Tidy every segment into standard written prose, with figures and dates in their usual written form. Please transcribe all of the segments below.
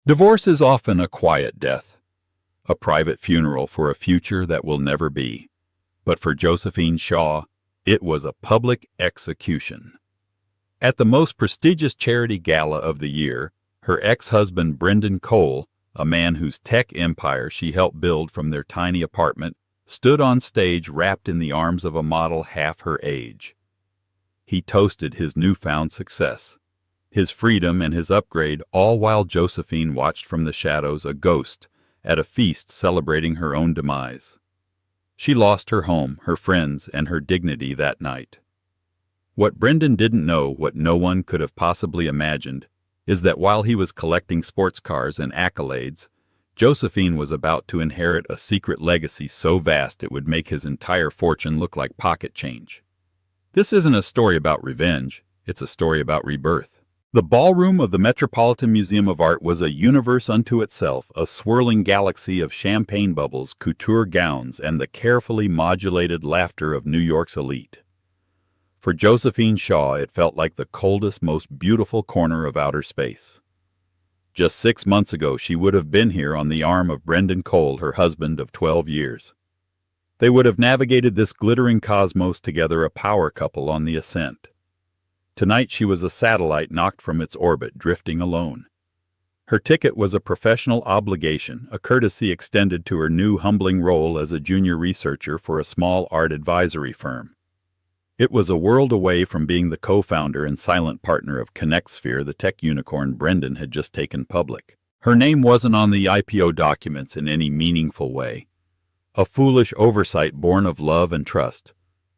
Divorce is often a quiet death, a private funeral for a future that will never be. But for Josephine Shaw, it was a public execution. At the most prestigious charity gala of the year, her ex-husband Brendan Cole, a man whose tech empire she helped build from their tiny apartment, stood on stage wrapped in the arms of a model half her age. He toasted his newfound success, his freedom and his upgrade, all while Josephine watched from the shadows, a ghost, at a feast celebrating her own demise. She lost her home, her friends, and her dignity that night. What Brendan didn't know, what no one could have possibly imagined, is that while he was collecting sports cars and accolades, Josephine was about to inherit a secret legacy so vast it would make his entire fortune look like pocket change. This isn't a story about revenge, it's a story about rebirth. The ballroom of the Metropolitan Museum of Art was a universe unto itself, a swirling galaxy of champagne bubbles, couture gowns, and the carefully modulated laughter of New York's elite. For Josephine Shaw, it felt like the coldest, most beautiful corner of outer space. Just 6 months ago, she would have been here on the arm of Brendan Cole, her husband of 12 years. They would have navigated this glittering cosmos together, a power couple on the ascent. Tonight she was a satellite knocked from its orbit, drifting alone. Her ticket was a professional obligation, a courtesy extended to her new humbling role as a junior researcher for a small art advisory firm. It was a world away from being the co-founder and silent partner of ConnectSphere, the tech unicorn Brendan had just taken public. Her name wasn't on the IPO documents in any meaningful way, a foolish oversight born of love and trust.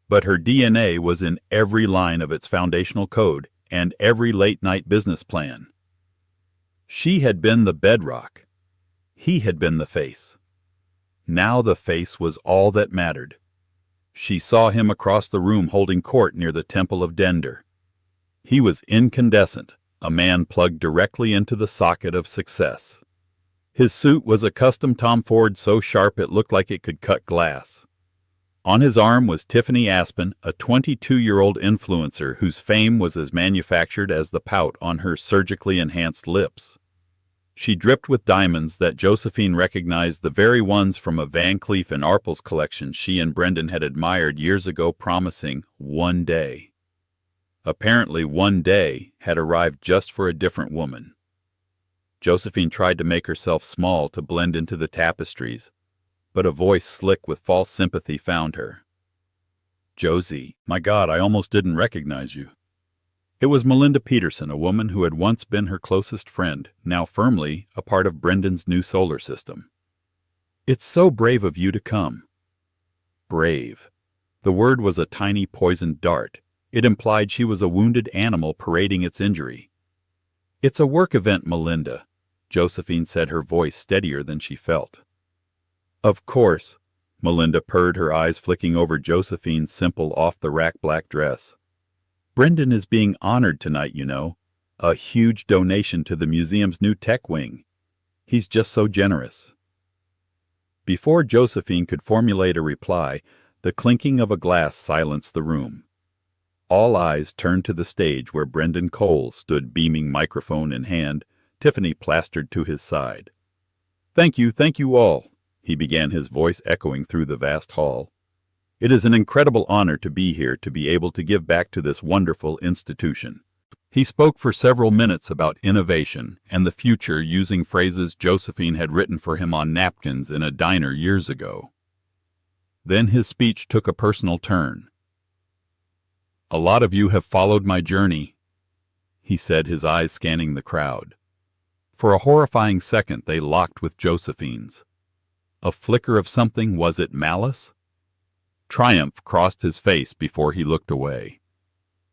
But her DNA was in every line of its foundational code and every late-night business plan. She had been the bedrock. He had been the face. Now the face was all that mattered. She saw him across the room holding court near the Temple of Dender. He was incandescent, a man plugged directly into the socket of success. His suit was a custom Tom Ford so sharp it looked like it could cut glass. On his arm was Tiffany Aspen, a 22-year-old influencer whose fame was as manufactured as the pout on her surgically enhanced lips. She dripped with diamonds that Josephine recognized, the very ones from a Van Cleef & Arpels collection she and Brendan had admired years ago, promising one day. Apparently one day had arrived just for a different woman. Josephine tried to make herself small to blend into the tapestries, but a voice slick with false sympathy found her. "Josie, my God, I almost didn't recognize you." It was Melinda Peterson, a woman who had once been her closest friend, now firmly a part of Brendan's new solar system. "It's so brave of you to come." Brave. The word was a tiny poisoned dart. It implied she was a wounded animal parading its injury. "It's a work event, Melinda," Josephine said, her voice steadier than she felt. "Of course," Melinda purred, her eyes flicking over Josephine's simple off-the-rack black dress. "Brendan is being honored tonight, you know. A huge donation to the museum's new tech wing. He's just so generous." Before Josephine could formulate a reply, the clinking of a glass silenced the room. All eyes turned to the stage where Brendan Cole stood, beaming microphone in hand, Tiffany plastered to his side. thank you all," he began, his voice echoing through the vast hall. "It is an incredible honor to be here, to be able to give back to this wonderful institution." He spoke for several minutes about innovation and the future, using phrases Josephine had written for him on napkins in a diner years ago. Then his speech took a personal turn. "A lot of you have followed my journey," he said, his eyes scanning the crowd. For a horrifying second they locked with Josephine's. A flicker of something, was it malice? Triumph crossed his face before he looked away.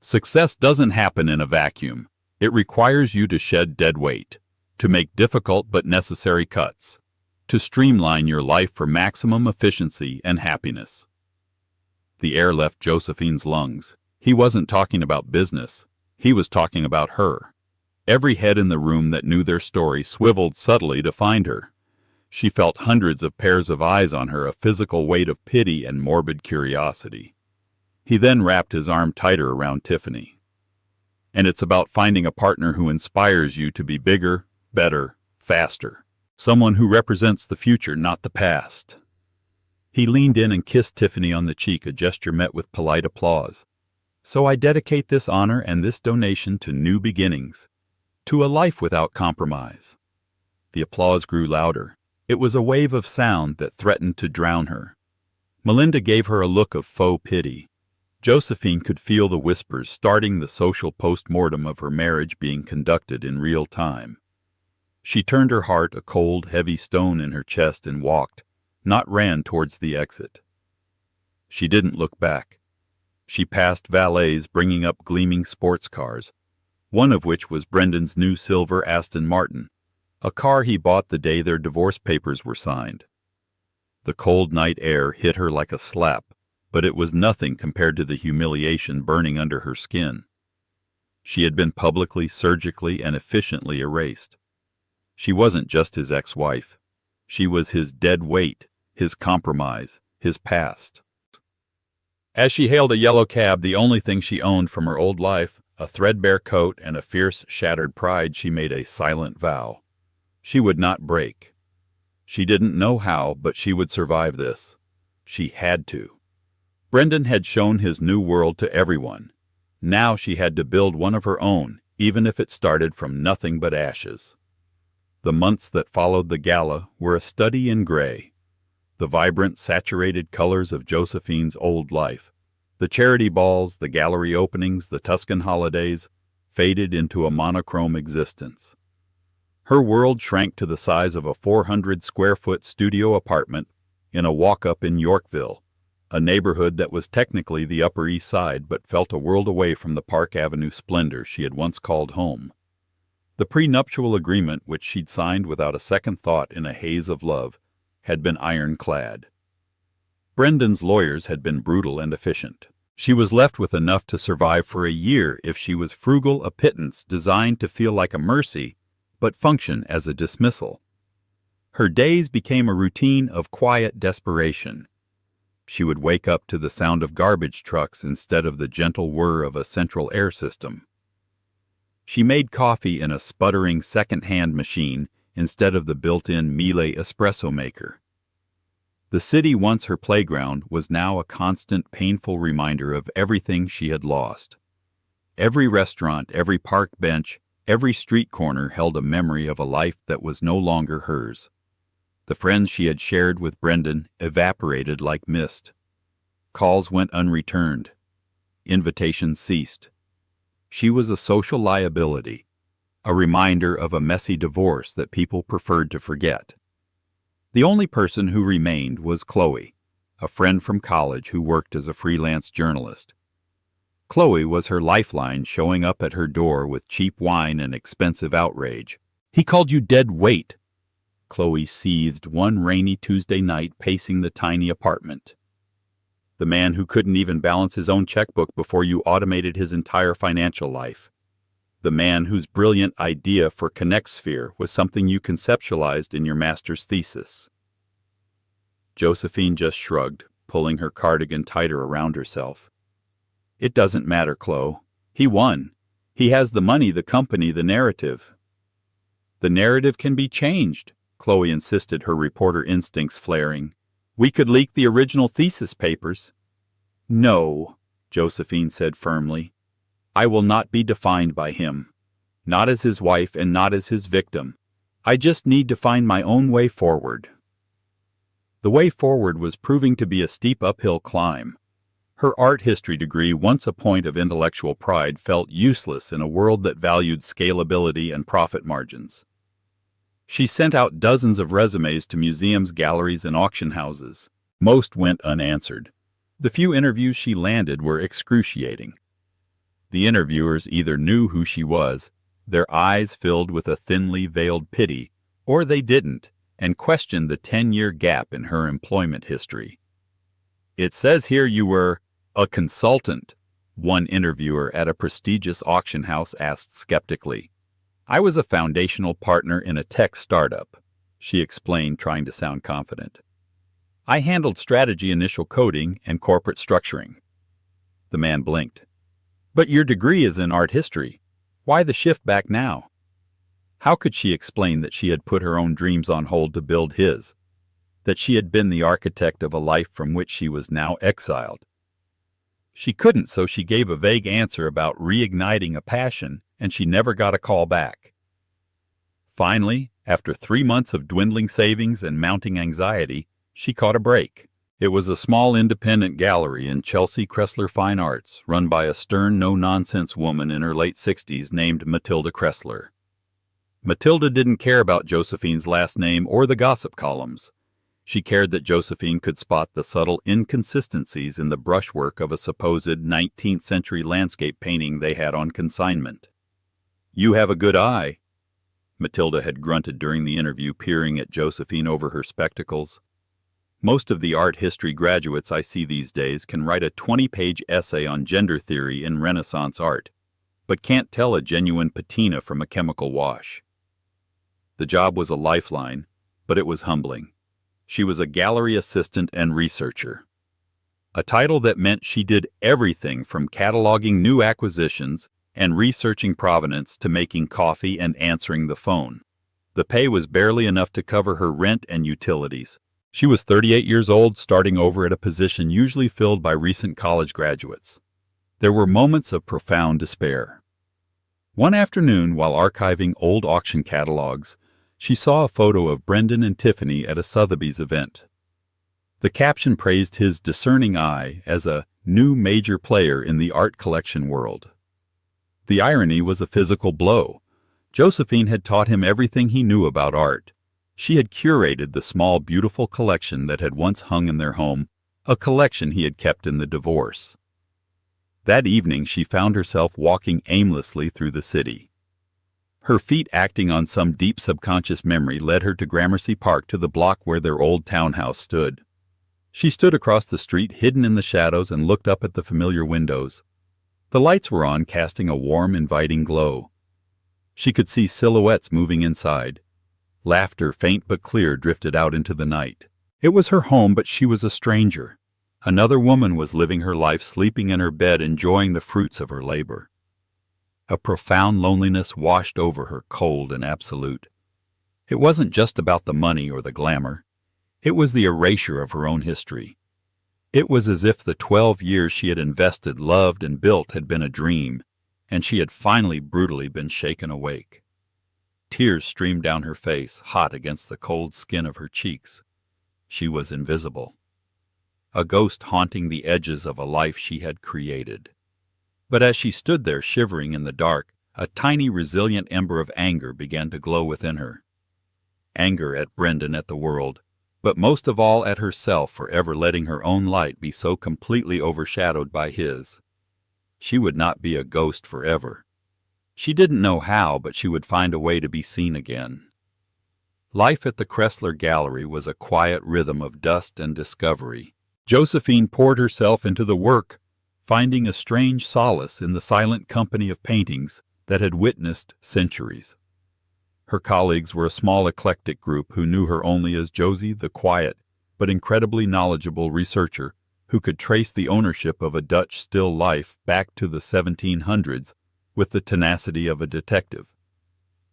Success doesn't happen in a vacuum. It requires you to shed dead weight, to make difficult but necessary cuts, to streamline your life for maximum efficiency and happiness. The air left Josephine's lungs. He wasn't talking about business. He was talking about her. Every head in the room that knew their story swiveled subtly to find her. She felt hundreds of pairs of eyes on her, a physical weight of pity and morbid curiosity. He then wrapped his arm tighter around Tiffany. "And it's about finding a partner who inspires you to be bigger, better, faster. Someone who represents the future, not the past. He leaned in and kissed Tiffany on the cheek, a gesture met with polite applause. So I dedicate this honor and this donation to new beginnings, to a life without compromise. The applause grew louder. It was a wave of sound that threatened to drown her. Melinda gave her a look of faux pity. Josephine could feel the whispers starting the social post-mortem of her marriage being conducted in real time. She turned her heart a cold, heavy stone in her chest and walked, not ran towards the exit. She didn't look back. She passed valets bringing up gleaming sports cars, one of which was Brendan's new silver Aston Martin, a car he bought the day their divorce papers were signed. The cold night air hit her like a slap, but it was nothing compared to the humiliation burning under her skin. She had been publicly, surgically, and efficiently erased. She wasn't just his ex-wife. She was his dead weight, his compromise, his past. As she hailed a yellow cab, the only thing she owned from her old life, a threadbare coat and a fierce, shattered pride, she made a silent vow. She would not break. She didn't know how, but she would survive this. She had to. Brendan had shown his new world to everyone. Now she had to build one of her own, even if it started from nothing but ashes. The months that followed the gala were a study in gray. The vibrant, saturated colors of Josephine's old life, the charity balls, the gallery openings, the Tuscan holidays, faded into a monochrome existence. Her world shrank to the size of a 400-square-foot studio apartment in a walk-up in Yorkville, a neighborhood that was technically the Upper East Side but felt a world away from the Park Avenue splendor she had once called home. The prenuptial agreement, which she'd signed without a second thought in a haze of love, had been ironclad. Brendan's lawyers had been brutal and efficient. She was left with enough to survive for a year if she was frugal, a pittance designed to feel like a mercy, but function as a dismissal. Her days became a routine of quiet desperation. She would wake up to the sound of garbage trucks instead of the gentle whir of a central air system. She made coffee in a sputtering second-hand machine instead of the built-in Miele espresso maker. The city, once her playground, was now a constant, painful reminder of everything she had lost. Every restaurant, every park bench, every street corner held a memory of a life that was no longer hers. The friends she had shared with Brendan evaporated like mist. Calls went unreturned. Invitations ceased. She was a social liability, a reminder of a messy divorce that people preferred to forget. The only person who remained was Chloe, a friend from college who worked as a freelance journalist. Chloe was her lifeline, showing up at her door with cheap wine and expensive outrage. "He called you dead weight," Chloe seethed one rainy Tuesday night pacing the tiny apartment. "The man who couldn't even balance his own checkbook before you automated his entire financial life. The man whose brilliant idea for ConnectSphere was something you conceptualized in your master's thesis." Josephine just shrugged, pulling her cardigan tighter around herself. "It doesn't matter, Chloe. He won. He has the money, the company, the narrative." "The narrative can be changed," Chloe insisted, her reporter instincts flaring. "We could leak the original thesis papers." "No," Josephine said firmly. "I will not be defined by him. Not as his wife and not as his victim. I just need to find my own way forward." The way forward was proving to be a steep uphill climb. Her art history degree, once a point of intellectual pride, felt useless in a world that valued scalability and profit margins. She sent out dozens of resumes to museums, galleries, and auction houses. Most went unanswered. The few interviews she landed were excruciating. The interviewers either knew who she was, their eyes filled with a thinly veiled pity, or they didn't, and questioned the 10-year gap in her employment history. "It says here you were a consultant," one interviewer at a prestigious auction house asked skeptically. "I was a foundational partner in a tech startup," she explained, trying to sound confident. "I handled strategy, initial coding, and corporate structuring." The man blinked. "But your degree is in art history. Why the shift back now?" How could she explain that she had put her own dreams on hold to build his? That she had been the architect of a life from which she was now exiled? She couldn't, so she gave a vague answer about reigniting a passion, and she never got a call back. Finally, after 3 months of dwindling savings and mounting anxiety, she caught a break. It was a small independent gallery in Chelsea Kressler Fine Arts, run by a stern, no-nonsense woman in her late 60s named Matilda Kressler. Matilda didn't care about Josephine's last name or the gossip columns. She cared that Josephine could spot the subtle inconsistencies in the brushwork of a supposed 19th century landscape painting they had on consignment. "You have a good eye," Matilda had grunted during the interview, peering at Josephine over her spectacles. "Most of the art history graduates I see these days can write a 20-page essay on gender theory in Renaissance art, but can't tell a genuine patina from a chemical wash." The job was a lifeline, but it was humbling. She was a gallery assistant and researcher. A title that meant she did everything from cataloging new acquisitions and researching provenance to making coffee and answering the phone. The pay was barely enough to cover her rent and utilities. She was 38 years old, starting over at a position usually filled by recent college graduates. There were moments of profound despair. One afternoon, while archiving old auction catalogs, she saw a photo of Brendan and Tiffany at a Sotheby's event. The caption praised his discerning eye as a new major player in the art collection world. The irony was a physical blow. Josephine had taught him everything he knew about art. She had curated the small, beautiful collection that had once hung in their home, a collection he had kept in the divorce. That evening she found herself walking aimlessly through the city. Her feet, acting on some deep subconscious memory, led her to Gramercy Park, to the block where their old townhouse stood. She stood across the street, hidden in the shadows, and looked up at the familiar windows. The lights were on, casting a warm, inviting glow. She could see silhouettes moving inside. Laughter, faint but clear, drifted out into the night. It was her home, but she was a stranger. Another woman was living her life, sleeping in her bed, enjoying the fruits of her labor. A profound loneliness washed over her, cold and absolute. It wasn't just about the money or the glamour. It was the erasure of her own history. It was as if the 12 years she had invested, loved, and built had been a dream, and she had finally brutally been shaken awake. Tears streamed down her face, hot against the cold skin of her cheeks. She was invisible. A ghost haunting the edges of a life she had created. But as she stood there shivering in the dark, a tiny resilient ember of anger began to glow within her. Anger at Brendan, at the world, but most of all at herself for ever letting her own light be so completely overshadowed by his. She would not be a ghost forever. She didn't know how, but she would find a way to be seen again. Life at the Kressler Gallery was a quiet rhythm of dust and discovery. Josephine poured herself into the work, finding a strange solace in the silent company of paintings that had witnessed centuries. Her colleagues were a small eclectic group who knew her only as Josie, the quiet but incredibly knowledgeable researcher who could trace the ownership of a Dutch still life back to the 1700s with the tenacity of a detective.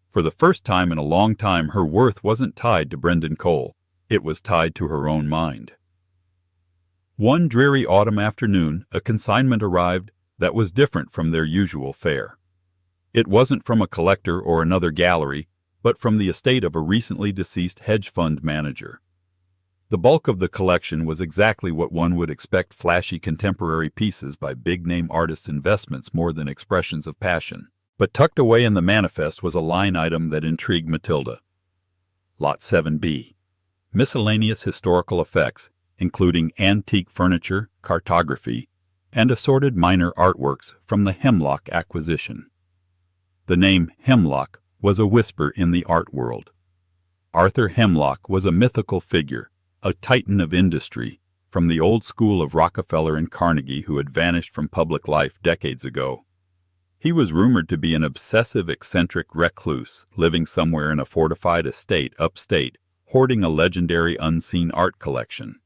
For the first time in a long time, her worth wasn't tied to Brendan Cole. It was tied to her own mind. One dreary autumn afternoon, a consignment arrived that was different from their usual fare. It wasn't from a collector or another gallery, but from the estate of a recently deceased hedge fund manager. The bulk of the collection was exactly what one would expect: flashy contemporary pieces by big-name artists' investments more than expressions of passion. But tucked away in the manifest was a line item that intrigued Matilda. Lot 7B. Miscellaneous historical effects, including antique furniture, cartography, and assorted minor artworks from the Hemlock acquisition. The name Hemlock was a whisper in the art world. Arthur Hemlock was a mythical figure, a titan of industry, from the old school of Rockefeller and Carnegie, who had vanished from public life decades ago. He was rumored to be an obsessive, eccentric recluse, living somewhere in a fortified estate upstate, hoarding a legendary unseen art collection.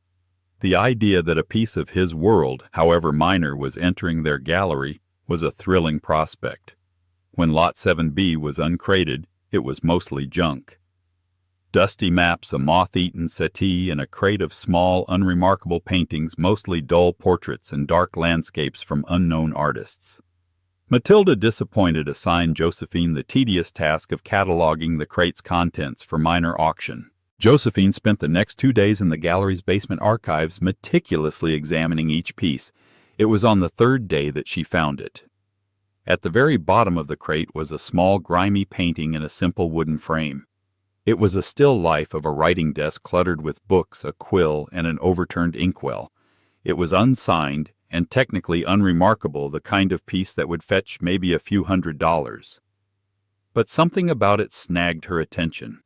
The idea that a piece of his world, however minor, was entering their gallery was a thrilling prospect. When Lot 7B was uncrated, It was mostly junk. Dusty maps, a moth-eaten settee, and a crate of small, unremarkable paintings, mostly dull portraits and dark landscapes from unknown artists. Matilda, disappointed, assigned Josephine the tedious task of cataloging the crate's contents for minor auction. Josephine spent the next 2 days in the gallery's basement archives meticulously examining each piece. It was on the third day that she found it. At the very bottom of the crate was a small, grimy painting in a simple wooden frame. It was a still life of a writing desk cluttered with books, a quill, and an overturned inkwell. It was unsigned and technically unremarkable, the kind of piece that would fetch maybe a few $100s. But something about it snagged her attention.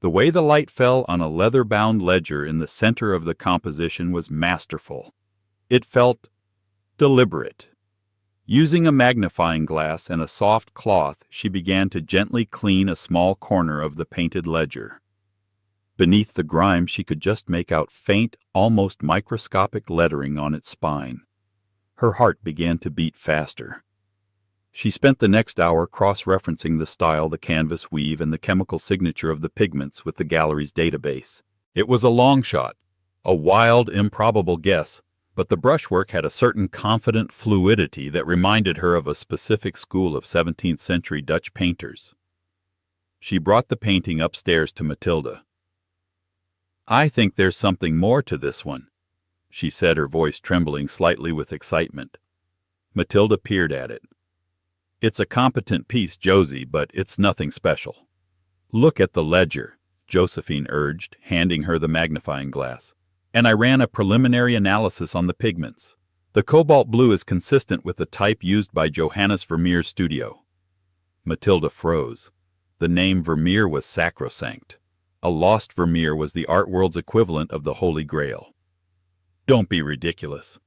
The way the light fell on a leather-bound ledger in the center of the composition was masterful. It felt deliberate. Using a magnifying glass and a soft cloth, she began to gently clean a small corner of the painted ledger. Beneath the grime, she could just make out faint, almost microscopic lettering on its spine. Her heart began to beat faster. She spent the next hour cross-referencing the style, the canvas weave, and the chemical signature of the pigments with the gallery's database. It was a long shot, a wild, improbable guess, but the brushwork had a certain confident fluidity that reminded her of a specific school of 17th-century Dutch painters. She brought the painting upstairs to Matilda. "I think there's something more to this one," she said, her voice trembling slightly with excitement. Matilda peered at it. "It's a competent piece, Josie, but it's nothing special." "Look at the ledger," Josephine urged, handing her the magnifying glass. "And I ran a preliminary analysis on the pigments. The cobalt blue is consistent with the type used by Johannes Vermeer's studio." Matilda froze. The name Vermeer was sacrosanct. A lost Vermeer was the art world's equivalent of the Holy Grail. "Don't be ridiculous.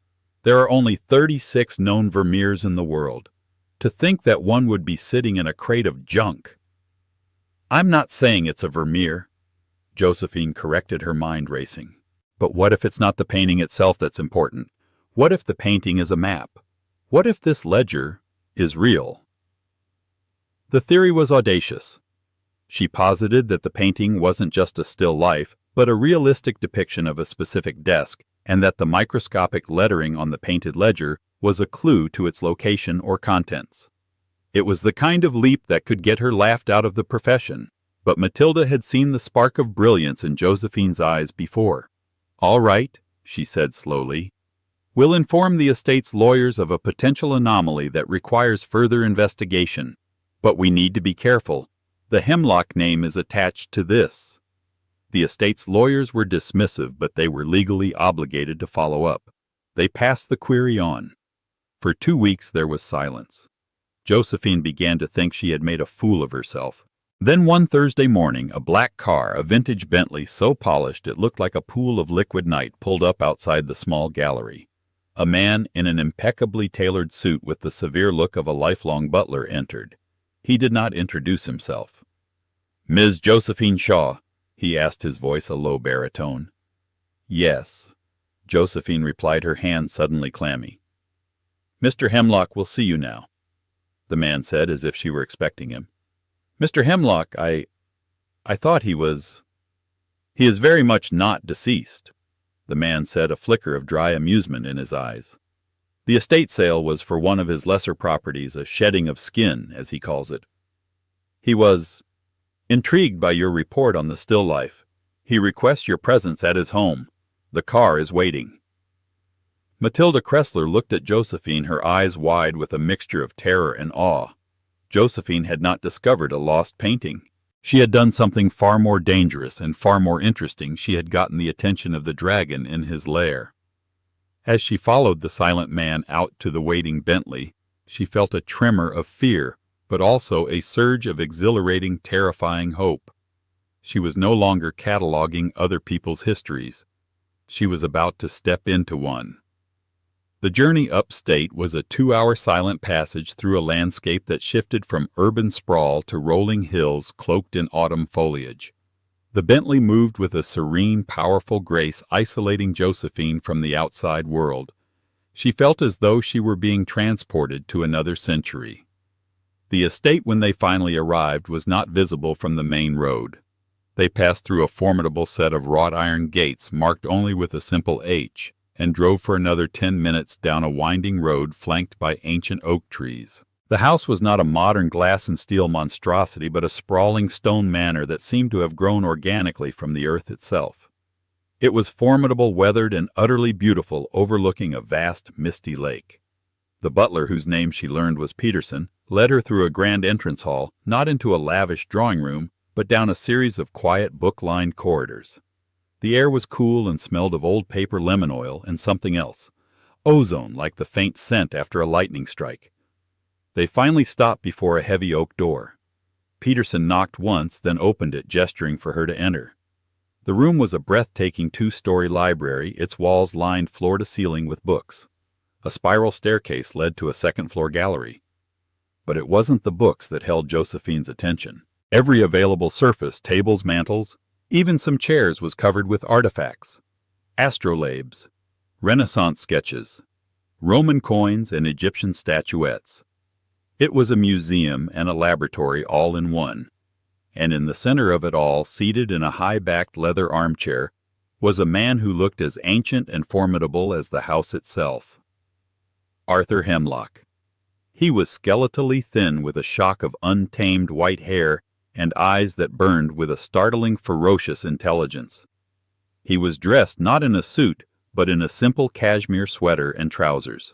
There are only 36 known Vermeers in the world. To think that one would be sitting in a crate of junk." "I'm not saying it's a Vermeer," Josephine corrected, her mind racing. "But what if it's not the painting itself that's important? What if the painting is a map? What if this ledger is real?" The theory was audacious. She posited that the painting wasn't just a still life, but a realistic depiction of a specific desk, and that the microscopic lettering on the painted ledger was a clue to its location or contents. It was the kind of leap that could get her laughed out of the profession, but Matilda had seen the spark of brilliance in Josephine's eyes before. "All right," she said slowly. "We'll inform the estate's lawyers of a potential anomaly that requires further investigation. But we need to be careful. The Hemlock name is attached to this." The estate's lawyers were dismissive, but they were legally obligated to follow up. They passed the query on. For 2 weeks there was silence. Josephine began to think she had made a fool of herself. Then one Thursday morning, a black car, a vintage Bentley so polished it looked like a pool of liquid night, pulled up outside the small gallery. A man in an impeccably tailored suit with the severe look of a lifelong butler entered. He did not introduce himself. "Ms. Josephine Shaw?" he asked, his voice a low baritone. "Yes," Josephine replied, her hand suddenly clammy. "Mr. Hemlock will see you now," the man said, as if she were expecting him. "Mr. Hemlock, I thought he was—" "He is very much not deceased," the man said, a flicker of dry amusement in his eyes. "The estate sale was for one of his lesser properties, a shedding of skin, as he calls it. He was intrigued by your report on the still life. He requests your presence at his home. The car is waiting." Matilda Kressler looked at Josephine, her eyes wide with a mixture of terror and awe. Josephine had not discovered a lost painting. She had done something far more dangerous and far more interesting. She had gotten the attention of the dragon in his lair. As she followed the silent man out to the waiting Bentley, she felt a tremor of fear, but also a surge of exhilarating, terrifying hope. She was no longer cataloging other people's histories. She was about to step into one. The journey upstate was a 2-hour silent passage through a landscape that shifted from urban sprawl to rolling hills cloaked in autumn foliage. The Bentley moved with a serene, powerful grace, isolating Josephine from the outside world. She felt as though she were being transported to another century. The estate, when they finally arrived, was not visible from the main road. They passed through a formidable set of wrought iron gates marked only with a simple H, and drove for another 10 minutes down a winding road flanked by ancient oak trees. The house was not a modern glass and steel monstrosity, but a sprawling stone manor that seemed to have grown organically from the earth itself. It was formidable, weathered, and utterly beautiful, overlooking a vast, misty lake. The butler, whose name she learned was Peterson, led her through a grand entrance hall, not into a lavish drawing room, but down a series of quiet, book-lined corridors. The air was cool and smelled of old paper, lemon oil, and something else. Ozone, like the faint scent after a lightning strike. They finally stopped before a heavy oak door. Peterson knocked once, then opened it, gesturing for her to enter. The room was a breathtaking 2-story library, its walls lined floor to ceiling with books. A spiral staircase led to a second-floor gallery. But it wasn't the books that held Josephine's attention. Every available surface, tables, mantels, even some chairs, was covered with artifacts. Astrolabes, Renaissance sketches, Roman coins, and Egyptian statuettes. It was a museum and a laboratory all in one. And in the center of it all, seated in a high-backed leather armchair, was a man who looked as ancient and formidable as the house itself. Arthur Hemlock. He was skeletally thin, with a shock of untamed white hair and eyes that burned with a startling, ferocious intelligence. He was dressed not in a suit, but in a simple cashmere sweater and trousers.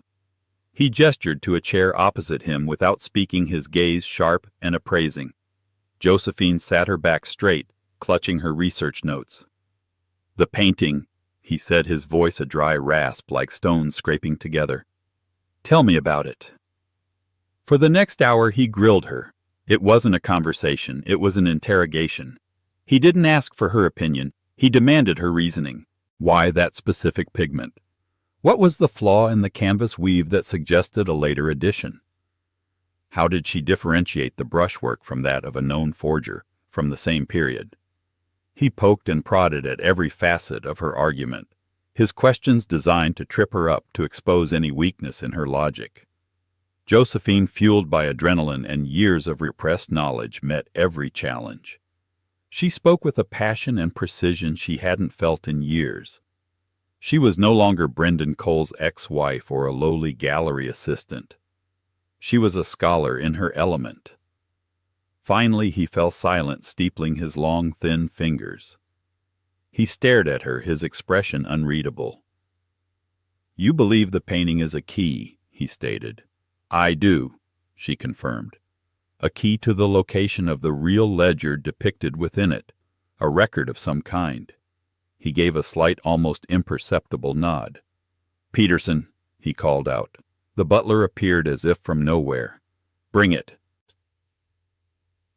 He gestured to a chair opposite him without speaking, his gaze sharp and appraising. Josephine sat her back straight, clutching her research notes. "The painting," he said, his voice a dry rasp like stones scraping together. "Tell me about it." For the next hour he grilled her. It wasn't a conversation, it was an interrogation. He didn't ask for her opinion, he demanded her reasoning. Why that specific pigment? What was the flaw in the canvas weave that suggested a later addition? How did she differentiate the brushwork from that of a known forger from the same period? He poked and prodded at every facet of her argument, his questions designed to trip her up, to expose any weakness in her logic. Josephine, fueled by adrenaline and years of repressed knowledge, met every challenge. She spoke with a passion and precision she hadn't felt in years. She was no longer Brendan Cole's ex-wife or a lowly gallery assistant. She was a scholar in her element. Finally he fell silent, steepling his long, thin fingers. He stared at her, his expression unreadable. "You believe the painting is a key," he stated. "I do," she confirmed. "A key to the location of the real ledger depicted within it, a record of some kind." He gave a slight, almost imperceptible nod. "Peterson," he called out. The butler appeared as if from nowhere. "Bring it."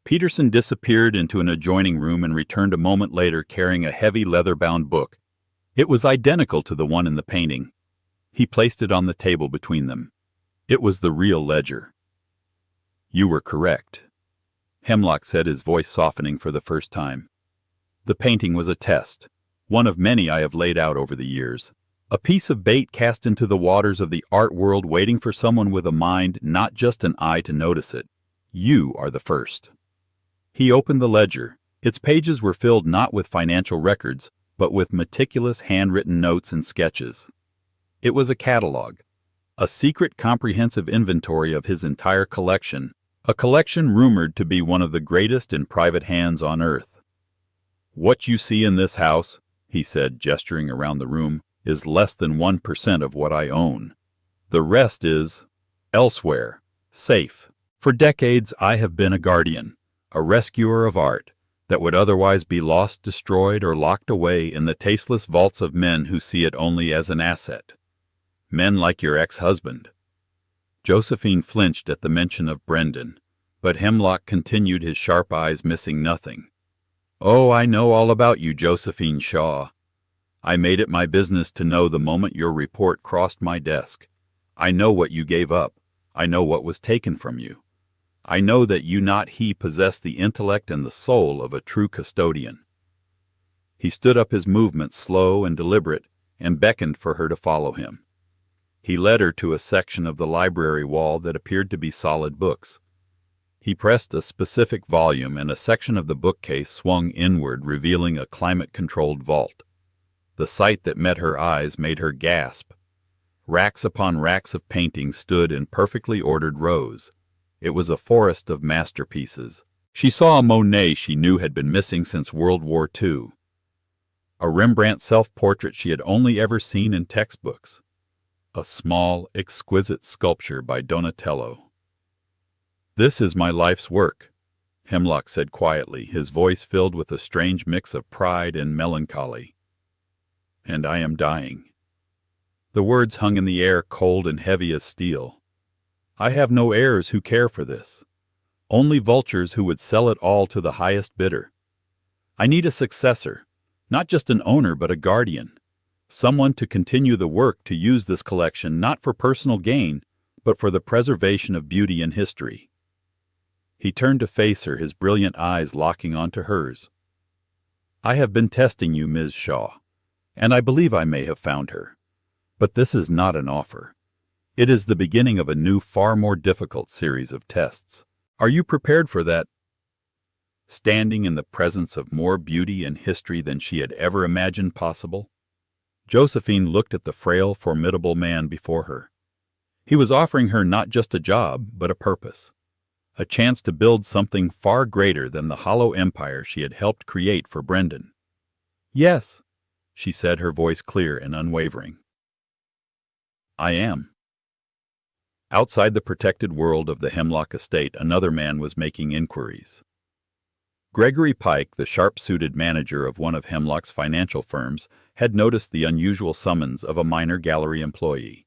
Peterson disappeared into an adjoining room and returned a moment later carrying a heavy leather-bound book. It was identical to the one in the painting. He placed it on the table between them. It was the real ledger. "You were correct," Hemlock said, his voice softening for the first time. "The painting was a test, one of many I have laid out over the years. A piece of bait cast into the waters of the art world, waiting for someone with a mind, not just an eye, to notice it. You are the first." He opened the ledger. Its pages were filled not with financial records, but with meticulous handwritten notes and sketches. It was a catalog, a secret comprehensive inventory of his entire collection, a collection rumored to be one of the greatest in private hands on earth. "What you see in this house," he said, gesturing around the room, "is less than 1% of what I own. The rest is elsewhere, safe. For decades I have been a guardian, a rescuer of art that would otherwise be lost, destroyed, or locked away in the tasteless vaults of men who see it only as an asset. Men like your ex-husband." Josephine flinched at the mention of Brendan, but Hemlock continued, his sharp eyes missing nothing. "Oh, I know all about you, Josephine Shaw. I made it my business to know the moment your report crossed my desk. I know what you gave up. I know what was taken from you. I know that you, not he, possess the intellect and the soul of a true custodian." He stood up, his movements slow and deliberate, and beckoned for her to follow him. He led her to a section of the library wall that appeared to be solid books. He pressed a specific volume, and a section of the bookcase swung inward, revealing a climate-controlled vault. The sight that met her eyes made her gasp. Racks upon racks of paintings stood in perfectly ordered rows. It was a forest of masterpieces. She saw a Monet she knew had been missing since World War II. A Rembrandt self-portrait she had only ever seen in textbooks. A small, exquisite sculpture by Donatello. "This is my life's work," Hemlock said quietly, his voice filled with a strange mix of pride and melancholy. "And I am dying." The words hung in the air, cold and heavy as steel. "I have no heirs who care for this. Only vultures who would sell it all to the highest bidder. I need a successor, not just an owner but a guardian, someone to continue the work, to use this collection not for personal gain, but for the preservation of beauty and history." He turned to face her, his brilliant eyes locking onto hers. "I have been testing you, Ms. Shaw, and I believe I may have found her. But this is not an offer. It is the beginning of a new, far more difficult series of tests. Are you prepared for that?" Standing in the presence of more beauty and history than she had ever imagined possible, Josephine looked at the frail, formidable man before her. He was offering her not just a job, but a purpose. A chance to build something far greater than the hollow empire she had helped create for Brendan. "Yes," she said, her voice clear and unwavering. "I am." Outside the protected world of the Hemlock estate, another man was making inquiries. Gregory Pike, the sharp-suited manager of one of Hemlock's financial firms, had noticed the unusual summons of a minor gallery employee.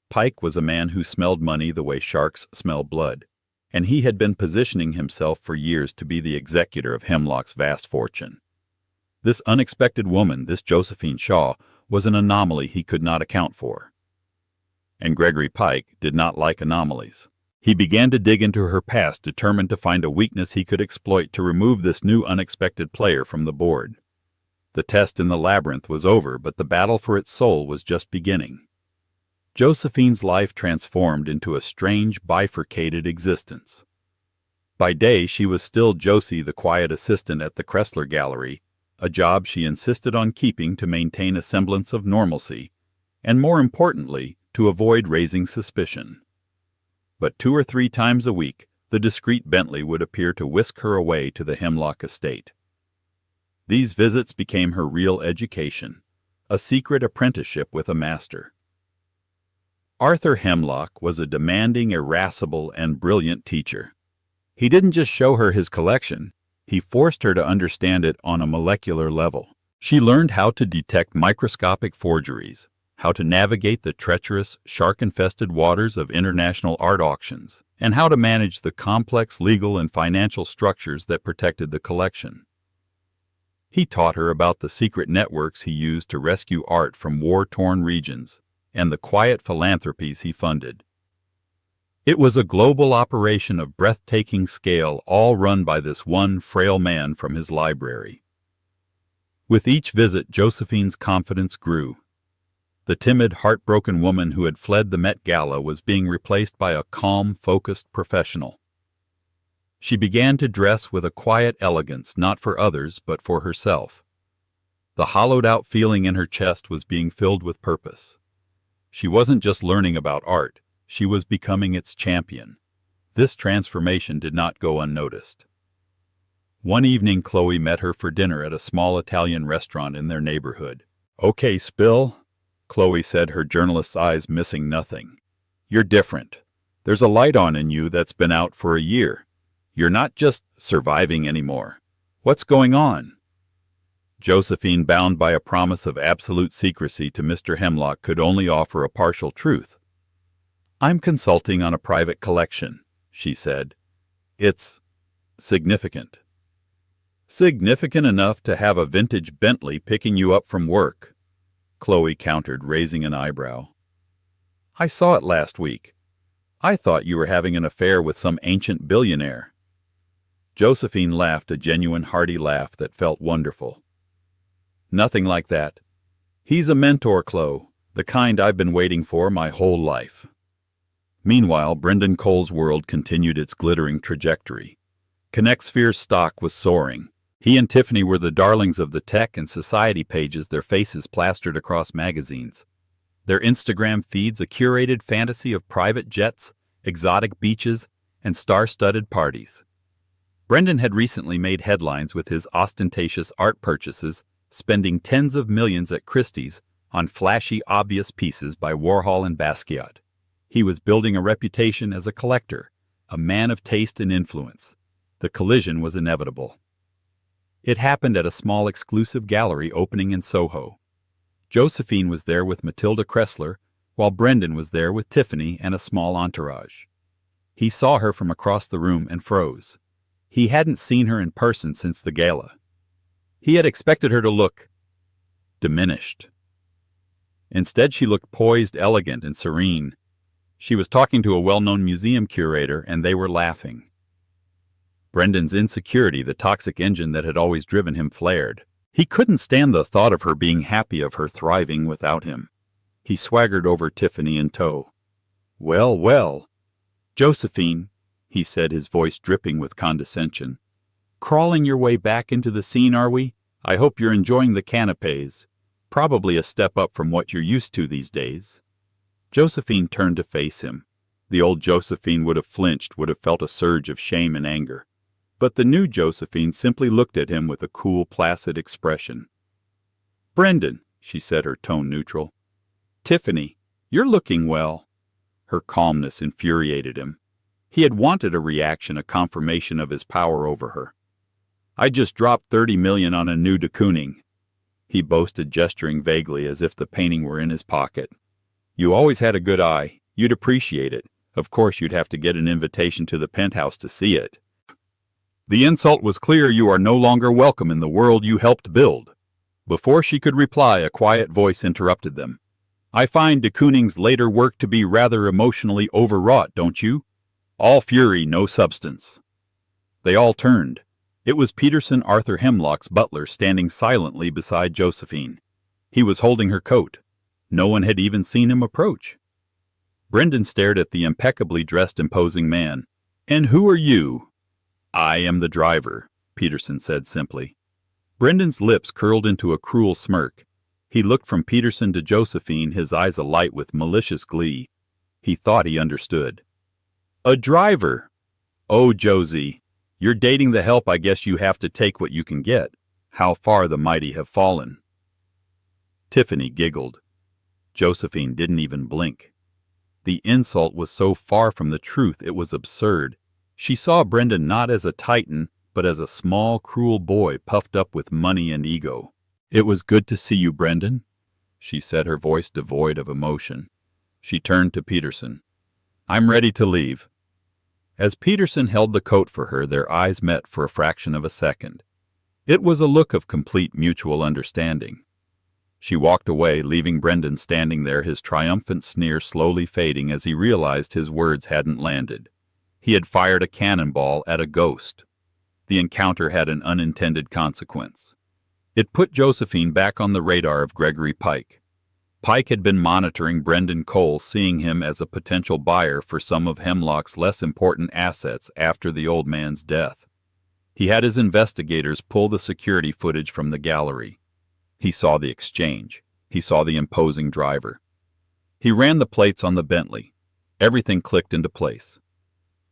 Pike was a man who smelled money the way sharks smell blood, and he had been positioning himself for years to be the executor of Hemlock's vast fortune. This unexpected woman, this Josephine Shaw, was an anomaly he could not account for. And Gregory Pike did not like anomalies. He began to dig into her past, determined to find a weakness he could exploit to remove this new unexpected player from the board. The test in the labyrinth was over, but the battle for its soul was just beginning. Josephine's life transformed into a strange, bifurcated existence. By day, she was still Josie, the quiet assistant at the Kressler Gallery, a job she insisted on keeping to maintain a semblance of normalcy, and more importantly, to avoid raising suspicion. But 2 or 3 times a week, the discreet Bentley would appear to whisk her away to the Hemlock estate. These visits became her real education, a secret apprenticeship with a master. Arthur Hemlock was a demanding, irascible, and brilliant teacher. He didn't just show her his collection, he forced her to understand it on a molecular level. She learned how to detect microscopic forgeries, how to navigate the treacherous, shark-infested waters of international art auctions, and how to manage the complex legal and financial structures that protected the collection. He taught her about the secret networks he used to rescue art from war-torn regions, and the quiet philanthropies he funded. It was a global operation of breathtaking scale, all run by this one frail man from his library. With each visit, Josephine's confidence grew. The timid, heartbroken woman who had fled the Met Gala was being replaced by a calm, focused professional. She began to dress with a quiet elegance, not for others, but for herself. The hollowed-out feeling in her chest was being filled with purpose. She wasn't just learning about art, she was becoming its champion. This transformation did not go unnoticed. One evening, Chloe met her for dinner at a small Italian restaurant in their neighborhood. "Okay, Spill," Chloe said, her journalist's eyes missing nothing. "You're different. There's a light on in you that's been out for a year. You're not just surviving anymore. What's going on?" Josephine, bound by a promise of absolute secrecy to Mr. Hemlock, could only offer a partial truth. "I'm consulting on a private collection," she said. "It's significant." "Significant enough to have a vintage Bentley picking you up from work," Chloe countered, raising an eyebrow. "I saw it last week. I thought you were having an affair with some ancient billionaire." Josephine laughed, a genuine hearty laugh that felt wonderful. "Nothing like that. He's a mentor, Chloe, the kind I've been waiting for my whole life." Meanwhile, Brendan Cole's world continued its glittering trajectory. ConnectSphere's stock was soaring. He and Tiffany were the darlings of the tech and society pages, their faces plastered across magazines. Their Instagram feeds a curated fantasy of private jets, exotic beaches, and star-studded parties. Brendan had recently made headlines with his ostentatious art purchases, spending tens of millions at Christie's on flashy, obvious pieces by Warhol and Basquiat. He was building a reputation as a collector, a man of taste and influence. The collision was inevitable. It happened at a small exclusive gallery opening in Soho. Josephine was there with Matilda Kressler, while Brendan was there with Tiffany and a small entourage. He saw her from across the room and froze. He hadn't seen her in person since the gala. He had expected her to look diminished. Instead, she looked poised, elegant, and serene. She was talking to a well-known museum curator, and they were laughing. Brendan's insecurity, the toxic engine that had always driven him, flared. He couldn't stand the thought of her being happy, of her thriving without him. He swaggered over, Tiffany in tow. "Well, well, Josephine," he said, his voice dripping with condescension. "Crawling your way back into the scene, are we? I hope you're enjoying the canapes. Probably a step up from what you're used to these days." Josephine turned to face him. The old Josephine would have flinched, would have felt a surge of shame and anger. But the new Josephine simply looked at him with a cool, placid expression. "Brendan," she said, her tone neutral. "Tiffany, you're looking well." Her calmness infuriated him. He had wanted a reaction, a confirmation of his power over her. "I just dropped 30 million on a new de Kooning," he boasted, gesturing vaguely as if the painting were in his pocket. "You always had a good eye. You'd appreciate it. Of course, you'd have to get an invitation to the penthouse to see it." The insult was clear. "You are no longer welcome in the world you helped build." Before she could reply, a quiet voice interrupted them. "I find de Kooning's later work to be rather emotionally overwrought, don't you? All fury, no substance." They all turned. It was Peterson, Arthur Hemlock's butler, standing silently beside Josephine. He was holding her coat. No one had even seen him approach. Brendan stared at the impeccably dressed, imposing man. "And who are you?" "I am the driver," Peterson said simply. Brendan's lips curled into a cruel smirk. He looked from Peterson to Josephine, his eyes alight with malicious glee. He thought he understood. "A driver? Oh, Josie, you're dating the help. I guess you have to take what you can get. How far the mighty have fallen." Tiffany giggled. Josephine didn't even blink. The insult was so far from the truth it was absurd. She saw Brendan not as a titan, but as a small, cruel boy puffed up with money and ego. "It was good to see you, Brendan," she said, her voice devoid of emotion. She turned to Peterson. "I'm ready to leave." As Peterson held the coat for her, their eyes met for a fraction of a second. It was a look of complete mutual understanding. She walked away, leaving Brendan standing there, his triumphant sneer slowly fading as he realized his words hadn't landed. He had fired a cannonball at a ghost. The encounter had an unintended consequence. It put Josephine back on the radar of Gregory Pike. Pike had been monitoring Brendan Cole, seeing him as a potential buyer for some of Hemlock's less important assets after the old man's death. He had his investigators pull the security footage from the gallery. He saw the exchange. He saw the imposing driver. He ran the plates on the Bentley. Everything clicked into place.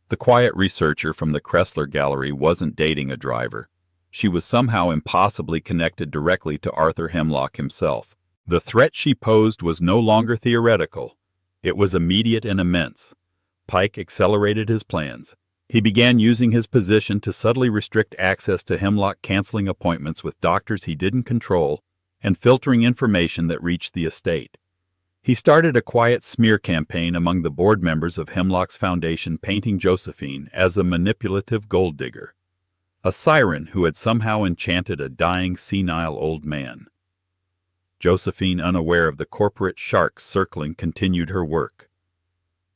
The quiet researcher from the Kressler Gallery wasn't dating a driver. She was somehow impossibly connected directly to Arthur Hemlock himself. The threat she posed was no longer theoretical. It was immediate and immense. Pike accelerated his plans. He began using his position to subtly restrict access to Hemlock, canceling appointments with doctors he didn't control, and filtering information that reached the estate. He started a quiet smear campaign among the board members of Hemlock's foundation, painting Josephine as a manipulative gold digger, a siren who had somehow enchanted a dying, senile old man. Josephine, unaware of the corporate sharks circling, continued her work.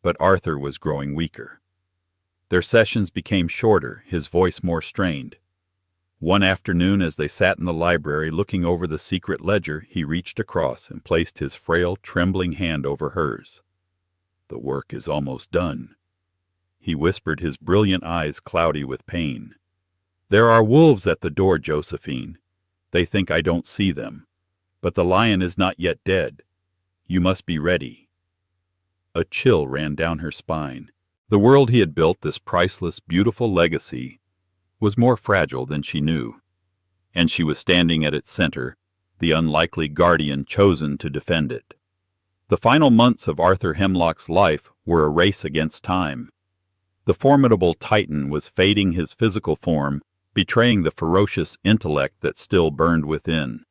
But Arthur was growing weaker. Their sessions became shorter, his voice more strained. One afternoon, as they sat in the library looking over the secret ledger, he reached across and placed his frail, trembling hand over hers. "The work is almost done," he whispered, his brilliant eyes cloudy with pain. "There are wolves at the door, Josephine. They think I don't see them. But the lion is not yet dead. You must be ready." A chill ran down her spine. The world he had built, this priceless, beautiful legacy, was more fragile than she knew. And she was standing at its center, the unlikely guardian chosen to defend it. The final months of Arthur Hemlock's life were a race against time. The formidable Titan was fading, his physical form betraying the ferocious intellect that still burned within.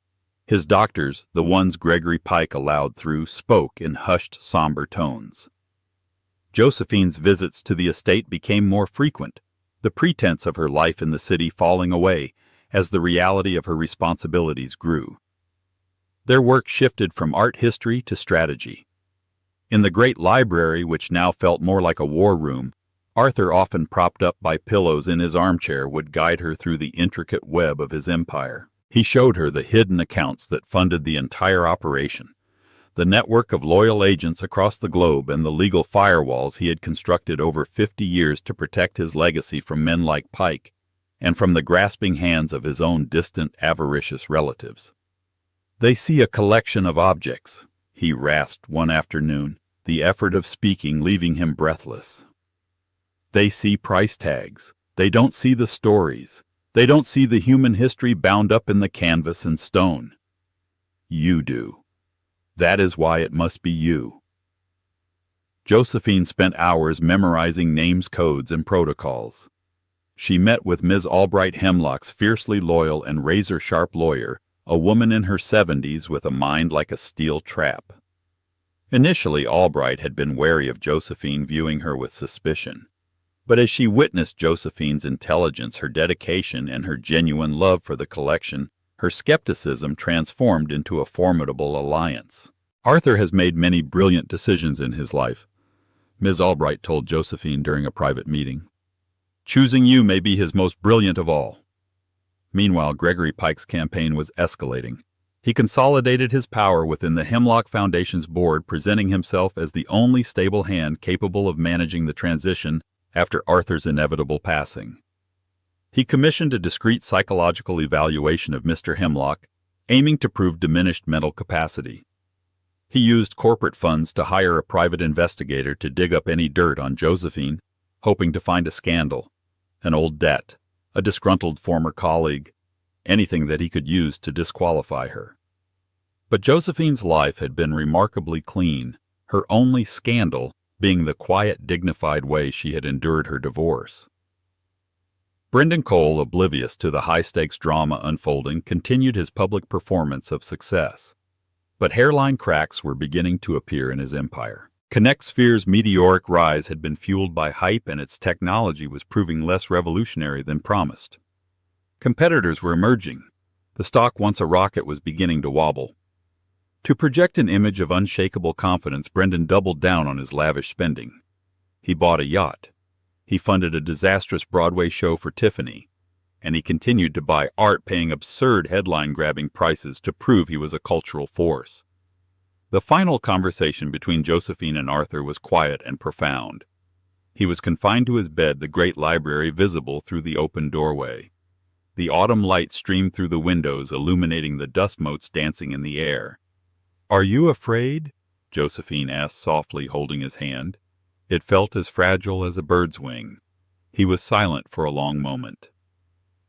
His doctors, the ones Gregory Pike allowed through, spoke in hushed, somber tones. Josephine's visits to the estate became more frequent, the pretense of her life in the city falling away as the reality of her responsibilities grew. Their work shifted from art history to strategy. In the great library, which now felt more like a war room, Arthur, often propped up by pillows in his armchair, would guide her through the intricate web of his empire. He showed her the hidden accounts that funded the entire operation, the network of loyal agents across the globe, and the legal firewalls he had constructed over 50 years to protect his legacy from men like Pike and from the grasping hands of his own distant, avaricious relatives. "They see a collection of objects," he rasped one afternoon, the effort of speaking leaving him breathless. "They see price tags. They don't see the stories. They don't see the human history bound up in the canvas and stone. You do. That is why it must be you." Josephine spent hours memorizing names, codes, and protocols. She met with Ms. Albright Hemlock's fiercely loyal and razor-sharp lawyer, a woman in her 70s with a mind like a steel trap. Initially, Albright had been wary of Josephine, viewing her with suspicion. But as she witnessed Josephine's intelligence, her dedication, and her genuine love for the collection, her skepticism transformed into a formidable alliance. "Arthur has made many brilliant decisions in his life," Ms. Albright told Josephine during a private meeting. "Choosing you may be his most brilliant of all." Meanwhile, Gregory Pike's campaign was escalating. He consolidated his power within the Hemlock Foundation's board, presenting himself as the only stable hand capable of managing the transition after Arthur's inevitable passing. He commissioned a discreet psychological evaluation of Mr. Hemlock, aiming to prove diminished mental capacity. He used corporate funds to hire a private investigator to dig up any dirt on Josephine, hoping to find a scandal, an old debt, a disgruntled former colleague, anything that he could use to disqualify her. But Josephine's life had been remarkably clean, her only scandal being the quiet, dignified way she had endured her divorce. Brendan Cole, oblivious to the high-stakes drama unfolding, continued his public performance of success. But hairline cracks were beginning to appear in his empire. ConnectSphere's meteoric rise had been fueled by hype, and its technology was proving less revolutionary than promised. Competitors were emerging. The stock, once a rocket, was beginning to wobble. To project an image of unshakable confidence, Brendan doubled down on his lavish spending. He bought a yacht. He funded a disastrous Broadway show for Tiffany. And he continued to buy art, paying absurd headline-grabbing prices to prove he was a cultural force. The final conversation between Josephine and Arthur was quiet and profound. He was confined to his bed, the great library visible through the open doorway. The autumn light streamed through the windows, illuminating the dust motes dancing in the air. "Are you afraid?" Josephine asked softly, holding his hand. It felt as fragile as a bird's wing. He was silent for a long moment.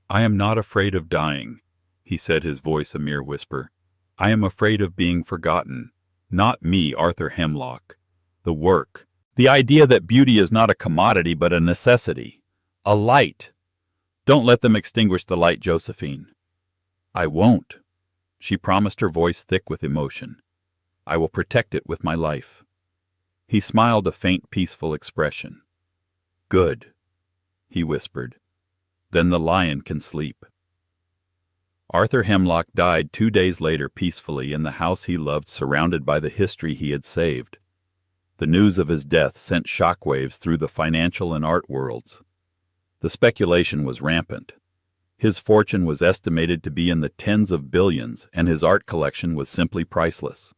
"I am not afraid of dying," he said, his voice a mere whisper. "I am afraid of being forgotten. Not me, Arthur Hemlock. The work. The idea that beauty is not a commodity but a necessity. A light. Don't let them extinguish the light, Josephine." "I won't," she promised, her voice thick with emotion. "I will protect it with my life." He smiled, a faint, peaceful expression. "Good," he whispered. "Then the lion can sleep." Arthur Hemlock died 2 days later peacefully in the house he loved, surrounded by the history he had saved. The news of his death sent shockwaves through the financial and art worlds. The speculation was rampant. His fortune was estimated to be in the tens of billions, and his art collection was simply priceless.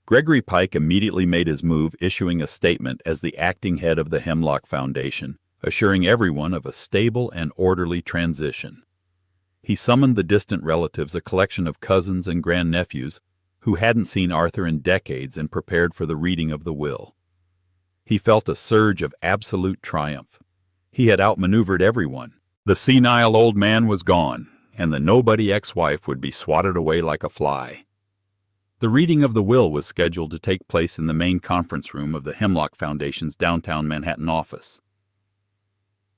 Gregory Pike immediately made his move, issuing a statement as the acting head of the Hemlock Foundation, assuring everyone of a stable and orderly transition. He summoned the distant relatives, a collection of cousins and grandnephews who hadn't seen Arthur in decades, and prepared for the reading of the will. He felt a surge of absolute triumph. He had outmaneuvered everyone. The senile old man was gone, and the nobody ex-wife would be swatted away like a fly. The reading of the will was scheduled to take place in the main conference room of the Hemlock Foundation's downtown Manhattan office.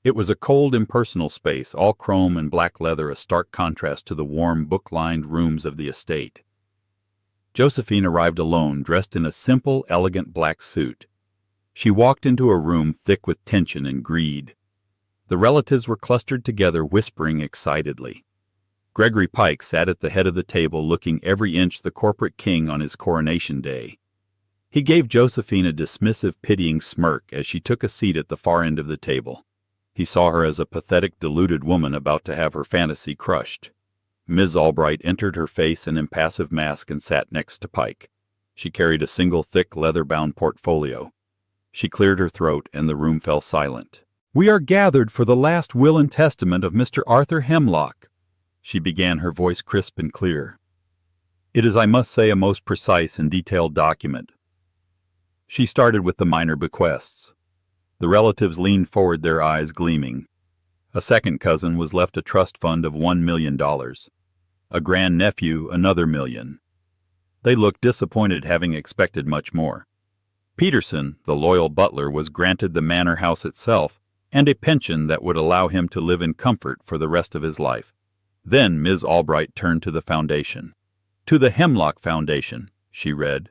It was a cold, impersonal space, all chrome and black leather, a stark contrast to the warm, book-lined rooms of the estate. Josephine arrived alone, dressed in a simple, elegant black suit. She walked into a room thick with tension and greed. The relatives were clustered together, whispering excitedly. Gregory Pike sat at the head of the table, looking every inch the corporate king on his coronation day. He gave Josephine a dismissive, pitying smirk as she took a seat at the far end of the table. He saw her as a pathetic, deluded woman about to have her fantasy crushed. Ms. Albright entered, her face an impassive mask, and sat next to Pike. She carried a single thick, leather-bound portfolio. She cleared her throat, and the room fell silent. "We are gathered for the last will and testament of Mr. Arthur Hemlock," she began, her voice crisp and clear. "It is, I must say, a most precise and detailed document." She started with the minor bequests. The relatives leaned forward, their eyes gleaming. A second cousin was left a trust fund of $1 million. A grandnephew another $1 million. They looked disappointed, having expected much more. Peterson, the loyal butler, was granted the manor house itself and a pension that would allow him to live in comfort for the rest of his life. Then Ms. Albright turned to the foundation. "To the Hemlock Foundation," she read.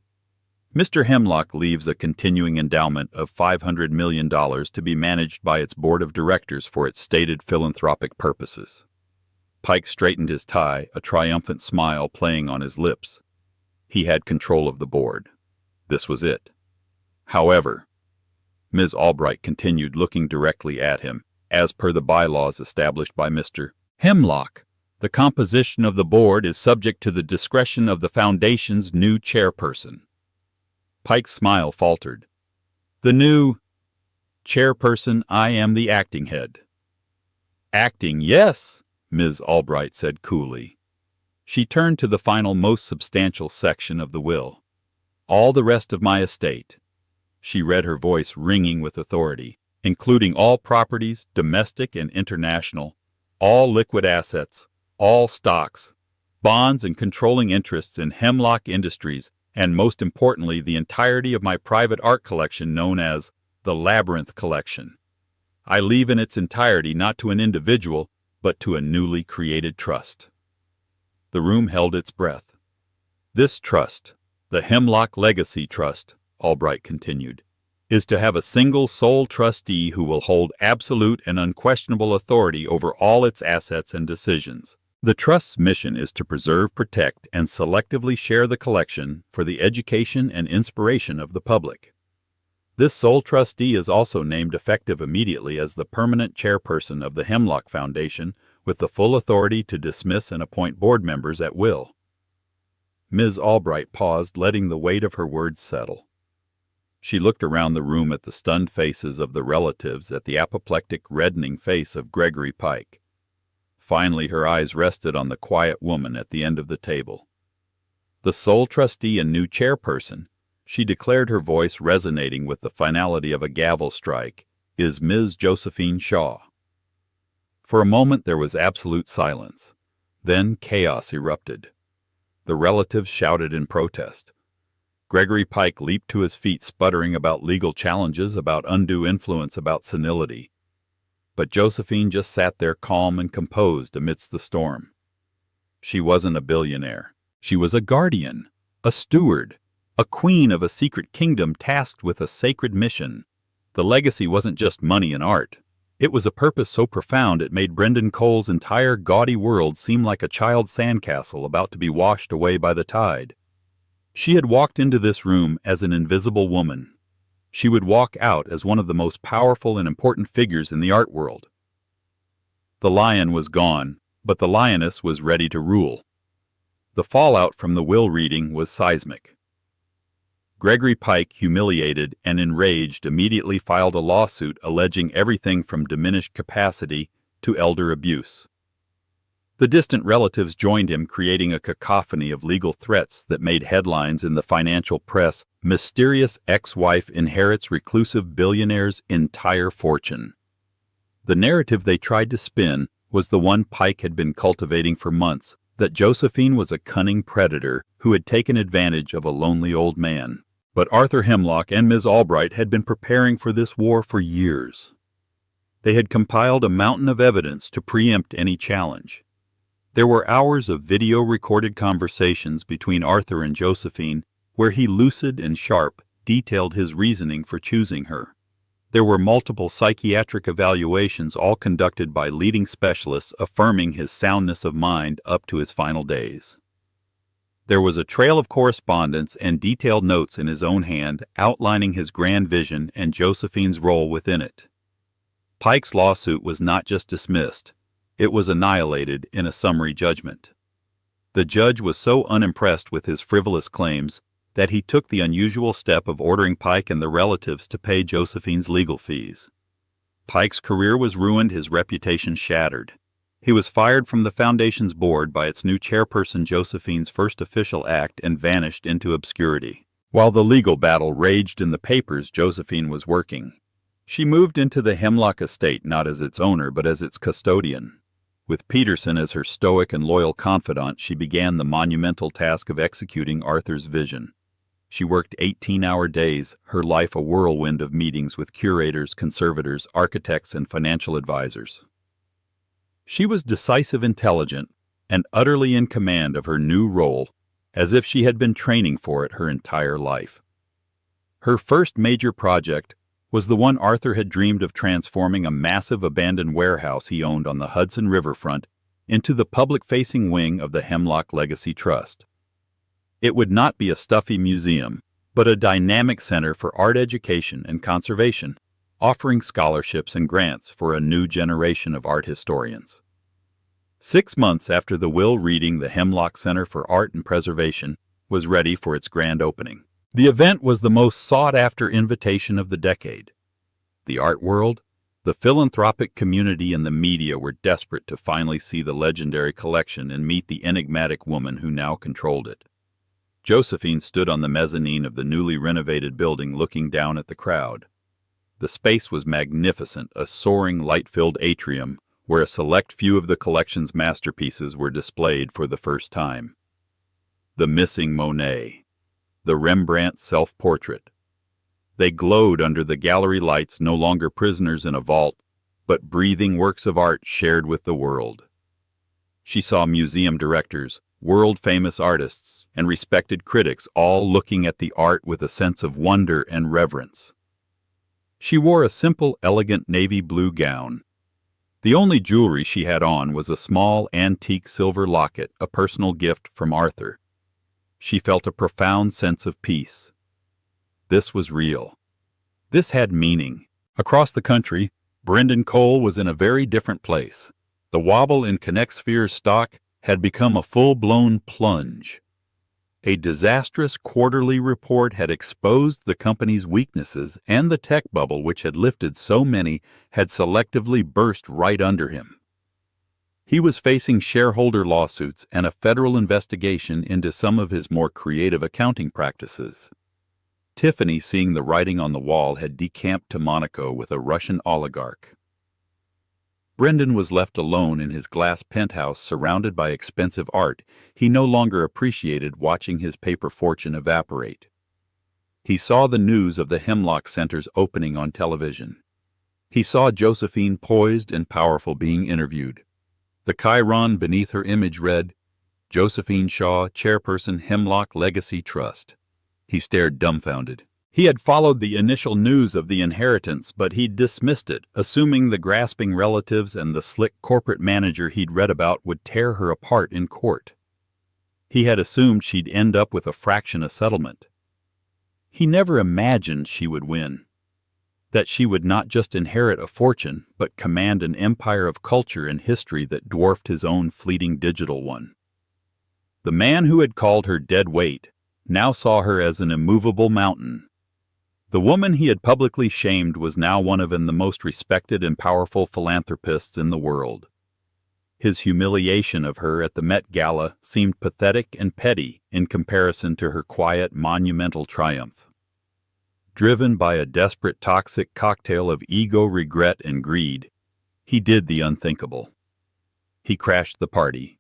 "Mr. Hemlock leaves a continuing endowment of $500 million to be managed by its board of directors for its stated philanthropic purposes." Pike straightened his tie, a triumphant smile playing on his lips. He had control of the board. This was it. However, Ms. Albright continued, looking directly at him, as per the bylaws established by Mr. Hemlock, the composition of the board is subject to the discretion of the Foundation's new chairperson. Pike's smile faltered. "The new chairperson, I am the acting head." "Acting, yes," Ms. Albright said coolly. She turned to the final, most substantial section of the will. "All the rest of my estate," she read, her voice ringing with authority, "including all properties, domestic and international, all liquid assets, all stocks, bonds and controlling interests in Hemlock Industries, and most importantly, the entirety of my private art collection known as the Labyrinth Collection. I leave in its entirety not to an individual, but to a newly created trust." The room held its breath. "This trust, the Hemlock Legacy Trust," Albright continued, "is to have a single sole trustee who will hold absolute and unquestionable authority over all its assets and decisions. The Trust's mission is to preserve, protect, and selectively share the collection for the education and inspiration of the public. This sole trustee is also named effective immediately as the permanent chairperson of the Hemlock Foundation, with the full authority to dismiss and appoint board members at will." Ms. Albright paused, letting the weight of her words settle. She looked around the room at the stunned faces of the relatives, at the apoplectic, reddening face of Gregory Pike. Finally, her eyes rested on the quiet woman at the end of the table. "The sole trustee and new chairperson," she declared, her voice resonating with the finality of a gavel strike, "is Ms. Josephine Shaw." For a moment there was absolute silence. Then chaos erupted. The relatives shouted in protest. Gregory Pike leaped to his feet, sputtering about legal challenges, about undue influence, about senility. But Josephine just sat there, calm and composed amidst the storm. She wasn't a billionaire. She was a guardian, a steward, a queen of a secret kingdom tasked with a sacred mission. The legacy wasn't just money and art. It was a purpose so profound it made Brendan Cole's entire gaudy world seem like a child's sandcastle about to be washed away by the tide. She had walked into this room as an invisible woman. She would walk out as one of the most powerful and important figures in the art world. The lion was gone, but the lioness was ready to rule. The fallout from the will reading was seismic. Gregory Pike, humiliated and enraged, immediately filed a lawsuit alleging everything from diminished capacity to elder abuse. The distant relatives joined him, creating a cacophony of legal threats that made headlines in the financial press. Mysterious ex-wife inherits reclusive billionaire's entire fortune. The narrative they tried to spin was the one Pike had been cultivating for months, that Josephine was a cunning predator who had taken advantage of a lonely old man. But Arthur Hemlock and Ms. Albright had been preparing for this war for years. They had compiled a mountain of evidence to preempt any challenge. There were hours of video-recorded conversations between Arthur and Josephine where he, lucid and sharp, detailed his reasoning for choosing her. There were multiple psychiatric evaluations, all conducted by leading specialists, affirming his soundness of mind up to his final days. There was a trail of correspondence and detailed notes in his own hand outlining his grand vision and Josephine's role within it. Pike's lawsuit was not just dismissed. It was annihilated in a summary judgment. The judge was so unimpressed with his frivolous claims that he took the unusual step of ordering Pike and the relatives to pay Josephine's legal fees. Pike's career was ruined, his reputation shattered. He was fired from the foundation's board by its new chairperson, Josephine's first official act, and vanished into obscurity. While the legal battle raged in the papers Josephine was working, she moved into the Hemlock estate not as its owner but as its custodian. With Peterson as her stoic and loyal confidant, she began the monumental task of executing Arthur's vision. She worked 18-hour days, her life a whirlwind of meetings with curators, conservators, architects, and financial advisors. She was decisive, intelligent, and utterly in command of her new role, as if she had been training for it her entire life. Her first major project was the one Arthur had dreamed of, transforming a massive abandoned warehouse he owned on the Hudson Riverfront into the public-facing wing of the Hemlock Legacy Trust. It would not be a stuffy museum, but a dynamic center for art education and conservation, offering scholarships and grants for a new generation of art historians. 6 months after the will reading, the Hemlock Center for Art and Preservation was ready for its grand opening. The event was the most sought-after invitation of the decade. The art world, the philanthropic community, and the media were desperate to finally see the legendary collection and meet the enigmatic woman who now controlled it. Josephine stood on the mezzanine of the newly renovated building, looking down at the crowd. The space was magnificent, a soaring, light-filled atrium where a select few of the collection's masterpieces were displayed for the first time. The missing Monet, the Rembrandt self-portrait. They glowed under the gallery lights, no longer prisoners in a vault, but breathing works of art shared with the world. She saw museum directors, world-famous artists, and respected critics all looking at the art with a sense of wonder and reverence. She wore a simple, elegant navy blue gown. The only jewelry she had on was a small, antique silver locket, a personal gift from Arthur. She felt a profound sense of peace. This was real. This had meaning. Across the country, Brendan Cole was in a very different place. The wobble in ConnectSphere's stock had become a full-blown plunge. A disastrous quarterly report had exposed the company's weaknesses, and the tech bubble, which had lifted so many, had selectively burst right under him. He was facing shareholder lawsuits and a federal investigation into some of his more creative accounting practices. Tiffany, seeing the writing on the wall, had decamped to Monaco with a Russian oligarch. Brendan was left alone in his glass penthouse surrounded by expensive art. He no longer appreciated watching his paper fortune evaporate. He saw the news of the Hemlock Center's opening on television. He saw Josephine poised and powerful being interviewed. The chyron beneath her image read, "Josephine Shaw, Chairperson, Hemlock Legacy Trust." He stared dumbfounded. He had followed the initial news of the inheritance, but he'd dismissed it, assuming the grasping relatives and the slick corporate manager he'd read about would tear her apart in court. He had assumed she'd end up with a fraction of settlement. He never imagined she would win. That she would not just inherit a fortune, but command an empire of culture and history that dwarfed his own fleeting digital one. The man who had called her dead weight, now saw her as an immovable mountain. The woman he had publicly shamed was now one of the most respected and powerful philanthropists in the world. His humiliation of her at the Met Gala seemed pathetic and petty in comparison to her quiet, monumental triumph. Driven by a desperate, toxic cocktail of ego, regret, and greed, he did the unthinkable. He crashed the party.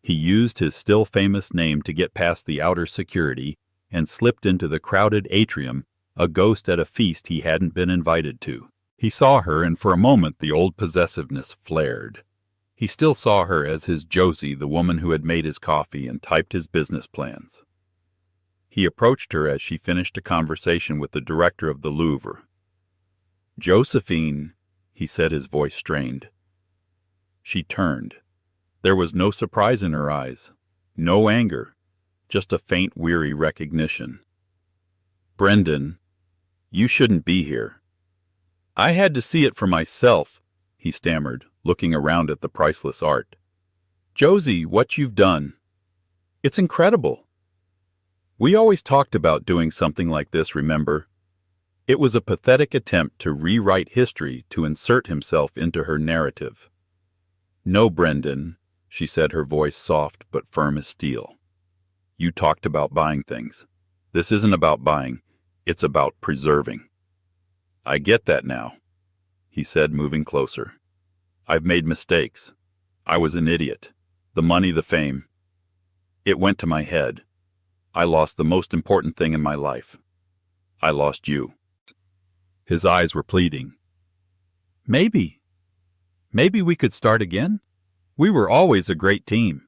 He used his still famous name to get past the outer security and slipped into the crowded atrium, a ghost at a feast he hadn't been invited to. He saw her, and for a moment the old possessiveness flared. He still saw her as his Josie, the woman who had made his coffee and typed his business plans. He approached her as she finished a conversation with the director of the Louvre. "Josephine," he said, his voice strained. She turned. There was no surprise in her eyes, no anger, just a faint, weary recognition. "Brendan, you shouldn't be here." "I had to see it for myself," he stammered, looking around at the priceless art. "Josie, what you've done. It's incredible. We always talked about doing something like this, remember? It was a pathetic attempt to rewrite history to insert himself into her narrative." "No, Brendan," she said, her voice soft but firm as steel. "You talked about buying things. This isn't about buying. It's about preserving." "I get that now," he said, moving closer. "I've made mistakes. I was an idiot. The money, the fame. It went to my head. I lost the most important thing in my life. I lost you." His eyes were pleading. Maybe we could start again? We were always a great team."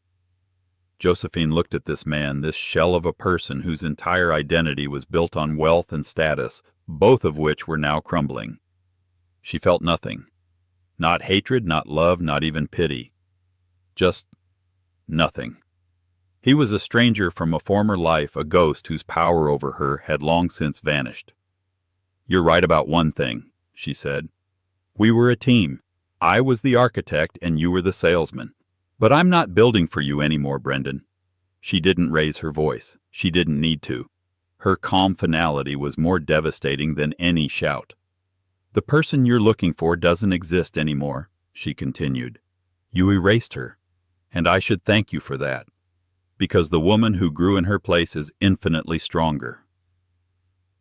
Josephine looked at this man, this shell of a person whose entire identity was built on wealth and status, both of which were now crumbling. She felt nothing. Not hatred, not love, not even pity. Just nothing. He was a stranger from a former life, a ghost whose power over her had long since vanished. "You're right about one thing," she said. "We were a team. I was the architect and you were the salesman. But I'm not building for you anymore, Brendan." She didn't raise her voice. She didn't need to. Her calm finality was more devastating than any shout. "The person you're looking for doesn't exist anymore," she continued. "You erased her, and I should thank you for that, because the woman who grew in her place is infinitely stronger."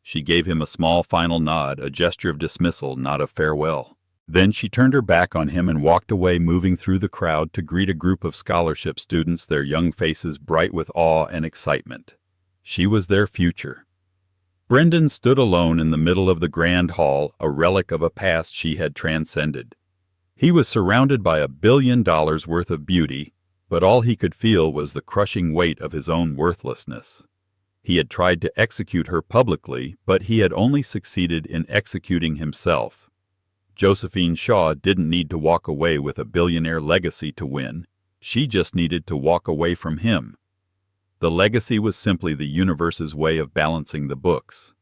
She gave him a small final nod, a gesture of dismissal, not of farewell. Then she turned her back on him and walked away, moving through the crowd to greet a group of scholarship students, their young faces bright with awe and excitement. She was their future. Brendan stood alone in the middle of the grand hall, a relic of a past she had transcended. He was surrounded by $1 billion worth of beauty, but all he could feel was the crushing weight of his own worthlessness. He had tried to execute her publicly, but he had only succeeded in executing himself. Josephine Shaw didn't need to walk away with a billionaire legacy to win. She just needed to walk away from him. The legacy was simply the universe's way of balancing the books.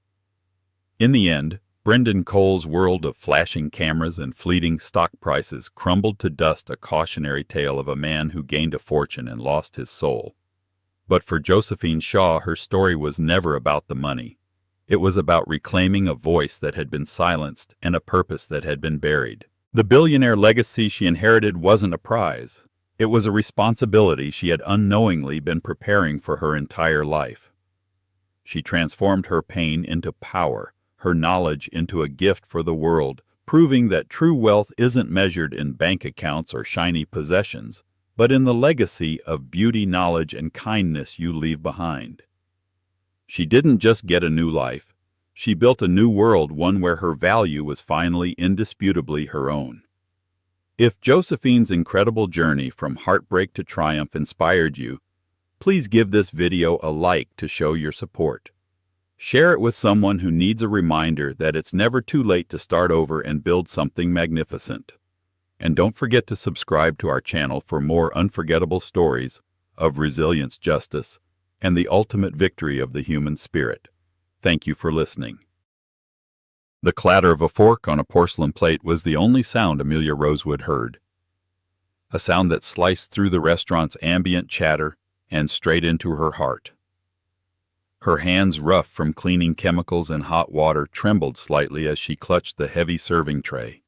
In the end, Brendan Cole's world of flashing cameras and fleeting stock prices crumbled to dust, a cautionary tale of a man who gained a fortune and lost his soul. But for Josephine Shaw, her story was never about the money. It was about reclaiming a voice that had been silenced and a purpose that had been buried. The billionaire legacy she inherited wasn't a prize. It was a responsibility she had unknowingly been preparing for her entire life. She transformed her pain into power, her knowledge into a gift for the world, proving that true wealth isn't measured in bank accounts or shiny possessions, but in the legacy of beauty, knowledge, and kindness you leave behind. She didn't just get a new life. She built a new world, one where her value was finally indisputably her own. If Josephine's incredible journey from heartbreak to triumph inspired you, please give this video a like to show your support. Share it with someone who needs a reminder that it's never too late to start over and build something magnificent. And don't forget to subscribe to our channel for more unforgettable stories of resilience, justice, and the ultimate victory of the human spirit. Thank you for listening. The clatter of a fork on a porcelain plate was the only sound Amelia Rosewood heard. A sound that sliced through the restaurant's ambient chatter and straight into her heart. Her hands, rough from cleaning chemicals and hot water, trembled slightly as she clutched the heavy serving tray.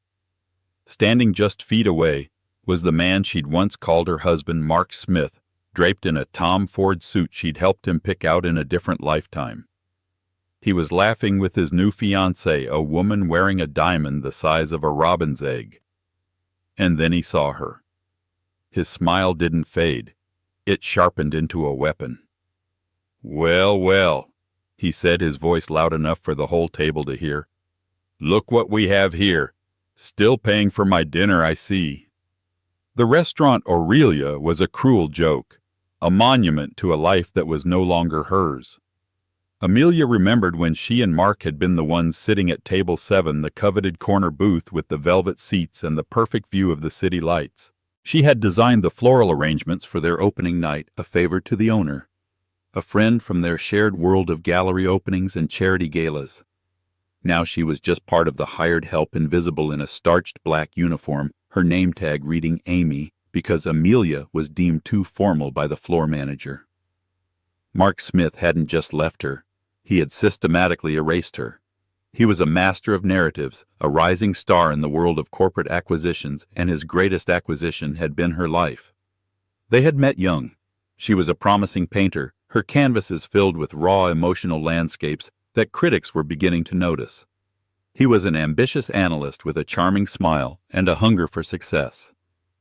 Standing just feet away was the man she'd once called her husband, Mark Smith, draped in a Tom Ford suit she'd helped him pick out in a different lifetime. He was laughing with his new fiancée, a woman wearing a diamond the size of a robin's egg. And then he saw her. His smile didn't fade. It sharpened into a weapon. "Well, well," he said, his voice loud enough for the whole table to hear. "Look what we have here. Still paying for my dinner, I see." The restaurant Aurelia was a cruel joke, a monument to a life that was no longer hers. Amelia remembered when she and Mark had been the ones sitting at table 7, the coveted corner booth with the velvet seats and the perfect view of the city lights. She had designed the floral arrangements for their opening night, a favor to the owner, a friend from their shared world of gallery openings and charity galas. Now she was just part of the hired help, invisible in a starched black uniform, her name tag reading Amy, because Amelia was deemed too formal by the floor manager. Mark Smith hadn't just left her. He had systematically erased her. He was a master of narratives, a rising star in the world of corporate acquisitions, and his greatest acquisition had been her life. They had met young. She was a promising painter, her canvases filled with raw emotional landscapes that critics were beginning to notice. He was an ambitious analyst with a charming smile and a hunger for success.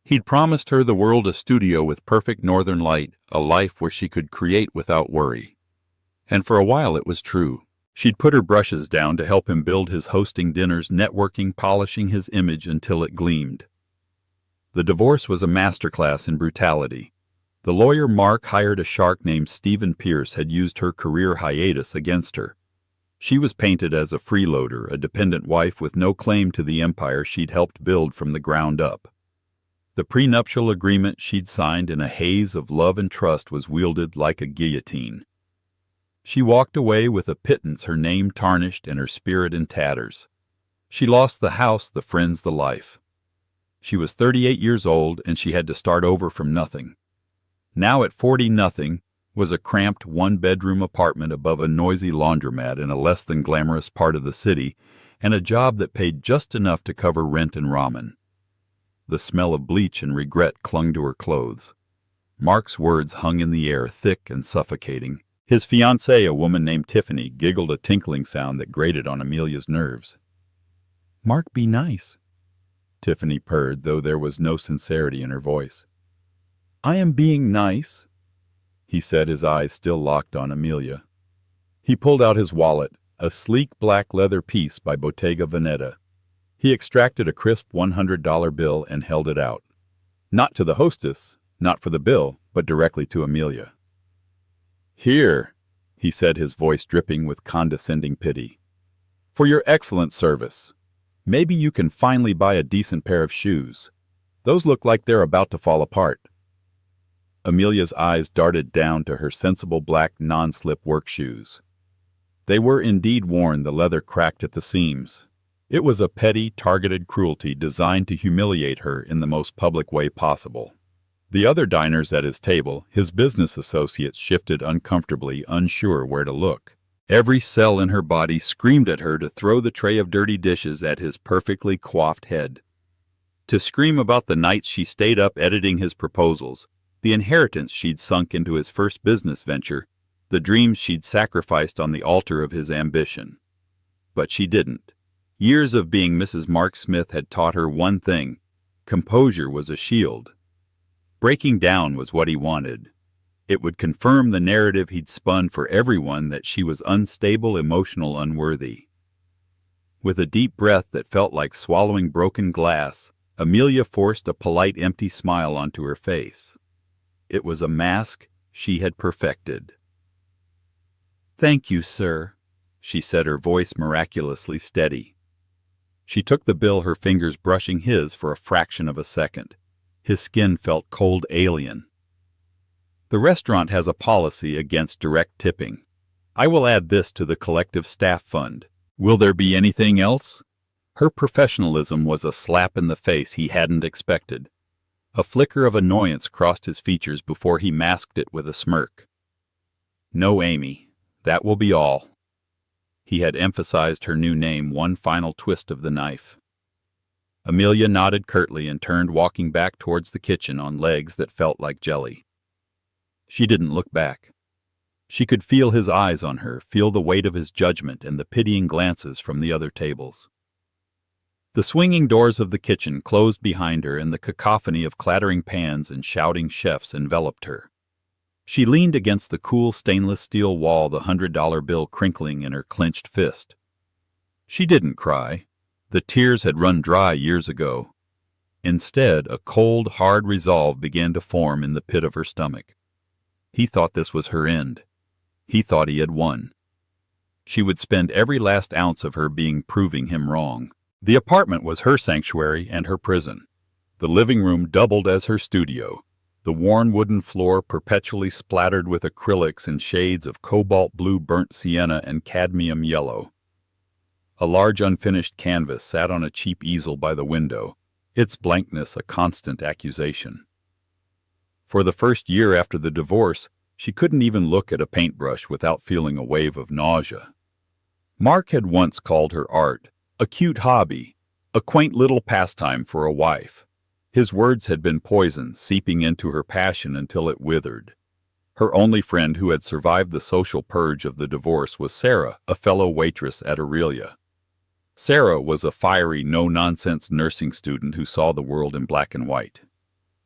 He'd promised her the world, a studio with perfect northern light, a life where she could create without worry. And for a while it was true. She'd put her brushes down to help him build his hosting dinners, networking, polishing his image until it gleamed. The divorce was a masterclass in brutality. The lawyer Mark hired a shark named Stephen Pierce had used her career hiatus against her. She was painted as a freeloader, a dependent wife with no claim to the empire she'd helped build from the ground up. The prenuptial agreement she'd signed in a haze of love and trust was wielded like a guillotine. She walked away with a pittance, her name tarnished and her spirit in tatters. She lost the house, the friends, the life. She was 38 years old, and she had to start over from nothing. Now at 40, nothing was a cramped one-bedroom apartment above a noisy laundromat in a less than glamorous part of the city, and a job that paid just enough to cover rent and ramen. The smell of bleach and regret clung to her clothes. Mark's words hung in the air, thick and suffocating. His fiancée, a woman named Tiffany, giggled a tinkling sound that grated on Amelia's nerves. "Mark, be nice," Tiffany purred, though there was no sincerity in her voice. "I am being nice," he said, his eyes still locked on Amelia. He pulled out his wallet, a sleek black leather piece by Bottega Veneta. He extracted a crisp $100 bill and held it out. Not to the hostess, not for the bill, but directly to Amelia. "Here," he said, his voice dripping with condescending pity. "For your excellent service. Maybe you can finally buy a decent pair of shoes. Those look like they're about to fall apart." Amelia's eyes darted down to her sensible black non-slip work shoes. They were indeed worn, the leather cracked at the seams. It was a petty, targeted cruelty designed to humiliate her in the most public way possible. The other diners at his table, his business associates, shifted uncomfortably, unsure where to look. Every cell in her body screamed at her to throw the tray of dirty dishes at his perfectly coiffed head. To scream about the nights she stayed up editing his proposals, the inheritance she'd sunk into his first business venture, the dreams she'd sacrificed on the altar of his ambition. But she didn't. Years of being Mrs. Mark Smith had taught her one thing: composure was a shield. Breaking down was what he wanted. It would confirm the narrative he'd spun for everyone that she was unstable, emotional, unworthy. With a deep breath that felt like swallowing broken glass, Amelia forced a polite, empty smile onto her face. It was a mask she had perfected. "Thank you, sir," she said, her voice miraculously steady. She took the bill, her fingers brushing his for a fraction of a second. His skin felt cold, alien. "The restaurant has a policy against direct tipping. I will add this to the collective staff fund. Will there be anything else?" Her professionalism was a slap in the face he hadn't expected. A flicker of annoyance crossed his features before he masked it with a smirk. "No, Amy. That will be all." He had emphasized her new name one final twist of the knife. Amelia nodded curtly and turned, walking back towards the kitchen on legs that felt like jelly. She didn't look back. She could feel his eyes on her, feel the weight of his judgment and the pitying glances from the other tables. The swinging doors of the kitchen closed behind her, and the cacophony of clattering pans and shouting chefs enveloped her. She leaned against the cool stainless steel wall, the $100 bill crinkling in her clenched fist. She didn't cry. The tears had run dry years ago. Instead, a cold, hard resolve began to form in the pit of her stomach. He thought this was her end. He thought he had won. She would spend every last ounce of her being proving him wrong. The apartment was her sanctuary and her prison. The living room doubled as her studio. The worn wooden floor perpetually splattered with acrylics in shades of cobalt blue, burnt sienna, and cadmium yellow. A large unfinished canvas sat on a cheap easel by the window, its blankness a constant accusation. For the first year after the divorce, she couldn't even look at a paintbrush without feeling a wave of nausea. Mark had once called her art a cute hobby, a quaint little pastime for a wife. His words had been poison, seeping into her passion until it withered. Her only friend who had survived the social purge of the divorce was Sarah, a fellow waitress at Aurelia. Sarah was a fiery, no-nonsense nursing student who saw the world in black and white.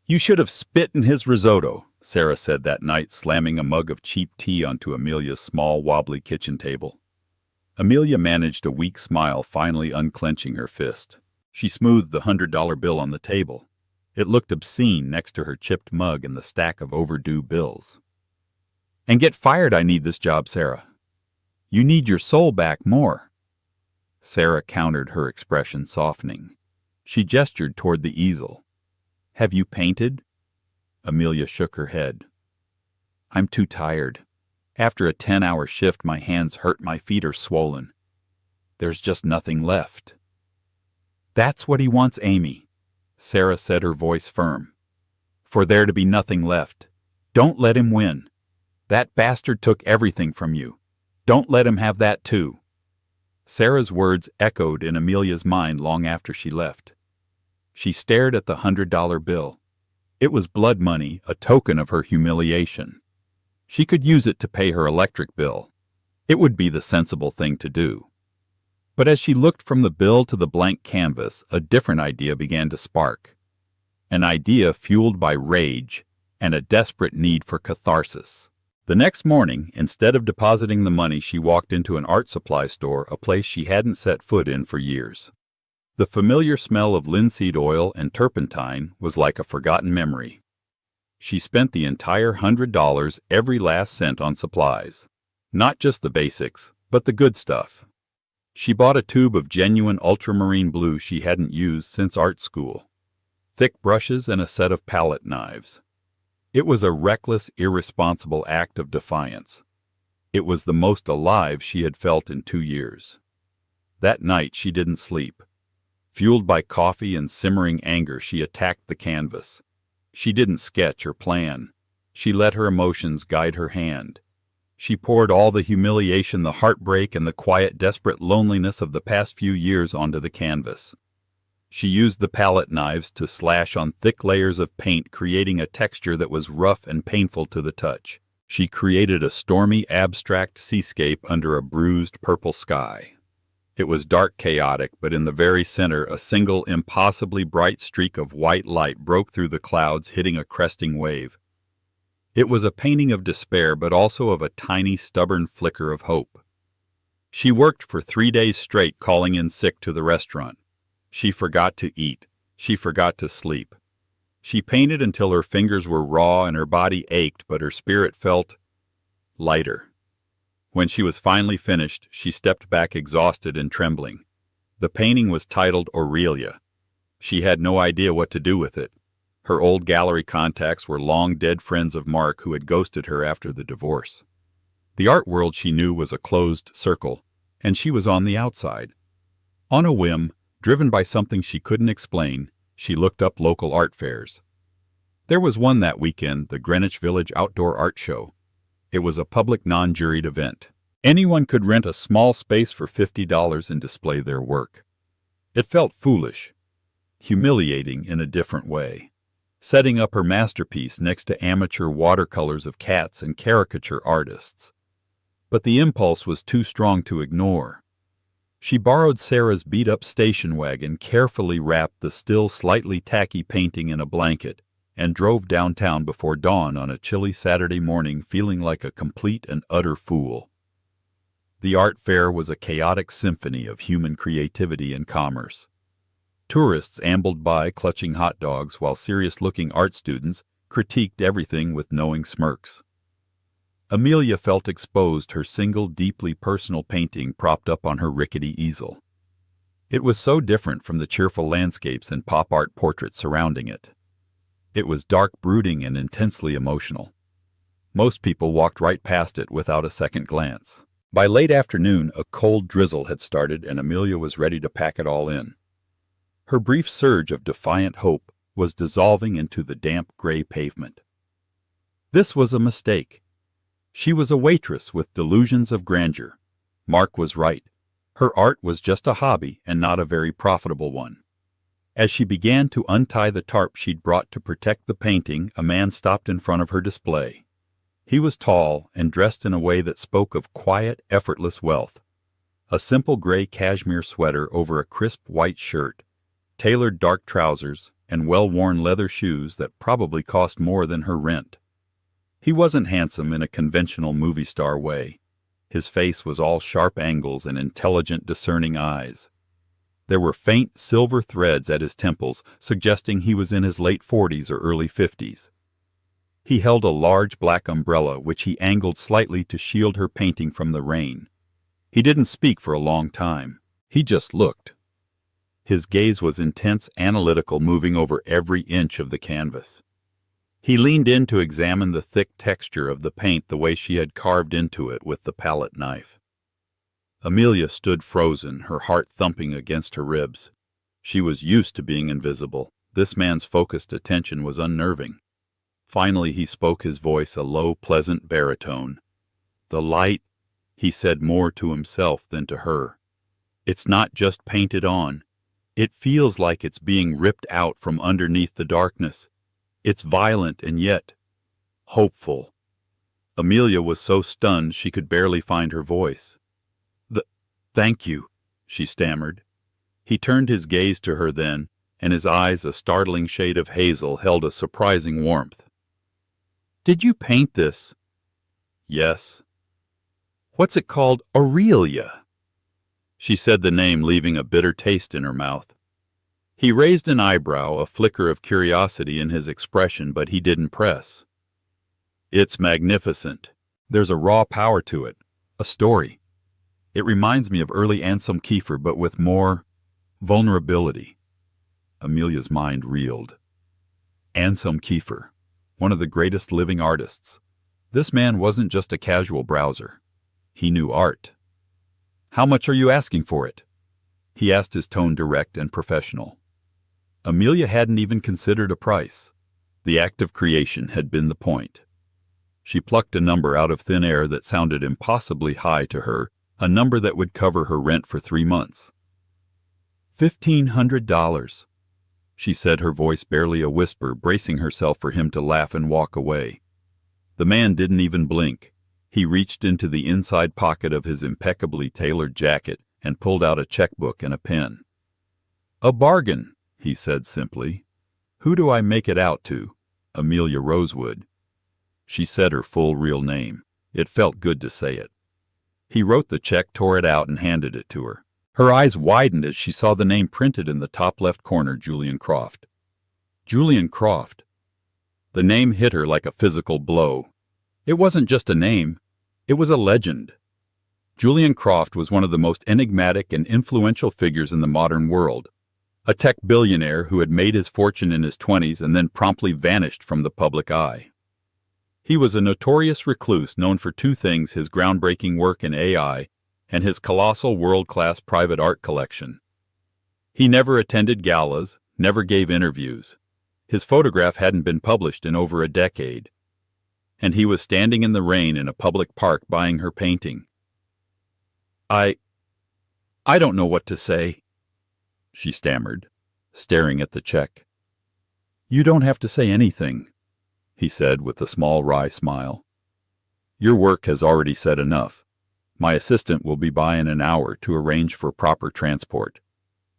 "You should have spit in his risotto," Sarah said that night, slamming a mug of cheap tea onto Amelia's small, wobbly kitchen table. Amelia managed a weak smile, finally unclenching her fist. She smoothed the $100 bill on the table. It looked obscene next to her chipped mug and the stack of overdue bills. "And get fired, I need this job, Sarah. You need your soul back more." Sarah countered, her expression softening. She gestured toward the easel. "Have you painted?" Amelia shook her head. "I'm too tired. After a 10-hour shift, my hands hurt, my feet are swollen. There's just nothing left." "That's what he wants, Amy," Sarah said, her voice firm. "For there to be nothing left. Don't let him win. That bastard took everything from you. Don't let him have that too." Sarah's words echoed in Amelia's mind long after she left. She stared at the $100 bill. It was blood money, a token of her humiliation. She could use it to pay her electric bill. It would be the sensible thing to do. But as she looked from the bill to the blank canvas, a different idea began to spark. An idea fueled by rage and a desperate need for catharsis. The next morning, instead of depositing the money, she walked into an art supply store, a place she hadn't set foot in for years. The familiar smell of linseed oil and turpentine was like a forgotten memory. She spent the entire $100, every last cent, on supplies. Not just the basics, but the good stuff. She bought a tube of genuine ultramarine blue she hadn't used since art school, thick brushes, and a set of palette knives. It was a reckless, irresponsible act of defiance. It was the most alive she had felt in 2 years. That night she didn't sleep. Fueled by coffee and simmering anger, she attacked the canvas. She didn't sketch or plan. She let her emotions guide her hand. She poured all the humiliation, the heartbreak, and the quiet, desperate loneliness of the past few years onto the canvas. She used the palette knives to slash on thick layers of paint, creating a texture that was rough and painful to the touch. She created a stormy, abstract seascape under a bruised purple sky. It was dark, chaotic, but in the very center, a single, impossibly bright streak of white light broke through the clouds, hitting a cresting wave. It was a painting of despair, but also of a tiny, stubborn flicker of hope. She worked for 3 days straight, calling in sick to the restaurant. She forgot to eat. She forgot to sleep. She painted until her fingers were raw and her body ached, but her spirit felt lighter. When she was finally finished, she stepped back exhausted and trembling. The painting was titled Aurelia. She had no idea what to do with it. Her old gallery contacts were long-dead friends of Mark who had ghosted her after the divorce. The art world she knew was a closed circle, and she was on the outside. On a whim, driven by something she couldn't explain, she looked up local art fairs. There was one that weekend, the Greenwich Village Outdoor Art Show. It was a public, non-juried event. Anyone could rent a small space for $50 and display their work. It felt foolish, humiliating in a different way, setting up her masterpiece next to amateur watercolors of cats and caricature artists. But the impulse was too strong to ignore. She borrowed Sarah's beat-up station wagon, carefully wrapped the still slightly tacky painting in a blanket, and drove downtown before dawn on a chilly Saturday morning, feeling like a complete and utter fool. The art fair was a chaotic symphony of human creativity and commerce. Tourists ambled by clutching hot dogs, while serious-looking art students critiqued everything with knowing smirks. Amelia felt exposed, her single, deeply personal painting propped up on her rickety easel. It was so different from the cheerful landscapes and pop art portraits surrounding it. It was dark, brooding, and intensely emotional. Most people walked right past it without a second glance. By late afternoon, a cold drizzle had started, and Amelia was ready to pack it all in. Her brief surge of defiant hope was dissolving into the damp, gray pavement. This was a mistake. She was a waitress with delusions of grandeur. Mark was right. Her art was just a hobby and not a very profitable one. As she began to untie the tarp she'd brought to protect the painting, a man stopped in front of her display. He was tall and dressed in a way that spoke of quiet, effortless wealth. A simple gray cashmere sweater over a crisp white shirt, tailored dark trousers, and well-worn leather shoes that probably cost more than her rent. He wasn't handsome in a conventional movie star way. His face was all sharp angles and intelligent, discerning eyes. There were faint silver threads at his temples, suggesting he was in his late 40s or early 50s. He held a large black umbrella, which he angled slightly to shield her painting from the rain. He didn't speak for a long time. He just looked. His gaze was intense, analytical, moving over every inch of the canvas. He leaned in to examine the thick texture of the paint, the way she had carved into it with the palette knife. Amelia stood frozen, her heart thumping against her ribs. She was used to being invisible. This man's focused attention was unnerving. Finally he spoke, his voice a low, pleasant baritone. "The light," he said, more to himself than to her. "It's not just painted on. It feels like it's being ripped out from underneath the darkness. It's violent and yet hopeful." Amelia was so stunned she could barely find her voice. Thank you," she stammered. He turned his gaze to her then, and his eyes, a startling shade of hazel, held a surprising warmth. "Did you paint this?" "Yes." "What's it called?" "Aurelia." She said the name, leaving a bitter taste in her mouth. He raised an eyebrow, a flicker of curiosity in his expression, but he didn't press. "It's magnificent. There's a raw power to it, a story. It reminds me of early Anselm Kiefer, but with more vulnerability." Amelia's mind reeled. Anselm Kiefer, one of the greatest living artists. This man wasn't just a casual browser. He knew art. "How much are you asking for it?" he asked, his tone direct and professional. Amelia hadn't even considered a price. The act of creation had been the point. She plucked a number out of thin air that sounded impossibly high to her, a number that would cover her rent for 3 months. $1,500, she said, her voice barely a whisper, bracing herself for him to laugh and walk away. The man didn't even blink. He reached into the inside pocket of his impeccably tailored jacket and pulled out a checkbook and a pen. "A bargain," he said simply. "Who do I make it out to?" "Amelia Rosewood." She said her full real name. It felt good to say it. He wrote the check, tore it out, and handed it to her. Her eyes widened as she saw the name printed in the top left corner, Julian Croft. Julian Croft. The name hit her like a physical blow. It wasn't just a name. It was a legend. Julian Croft was one of the most enigmatic and influential figures in the modern world. A tech billionaire who had made his fortune in his 20s and then promptly vanished from the public eye. He was a notorious recluse, known for 2 things: his groundbreaking work in AI and his colossal world-class private art collection. He never attended galas, never gave interviews. His photograph hadn't been published in over a decade. And he was standing in the rain in a public park buying her painting. I I don't know what to say, she stammered, staring at the check. You don't have to say anything, he said with a small wry smile. Your work has already said enough. My assistant will be by in an hour to arrange for proper transport.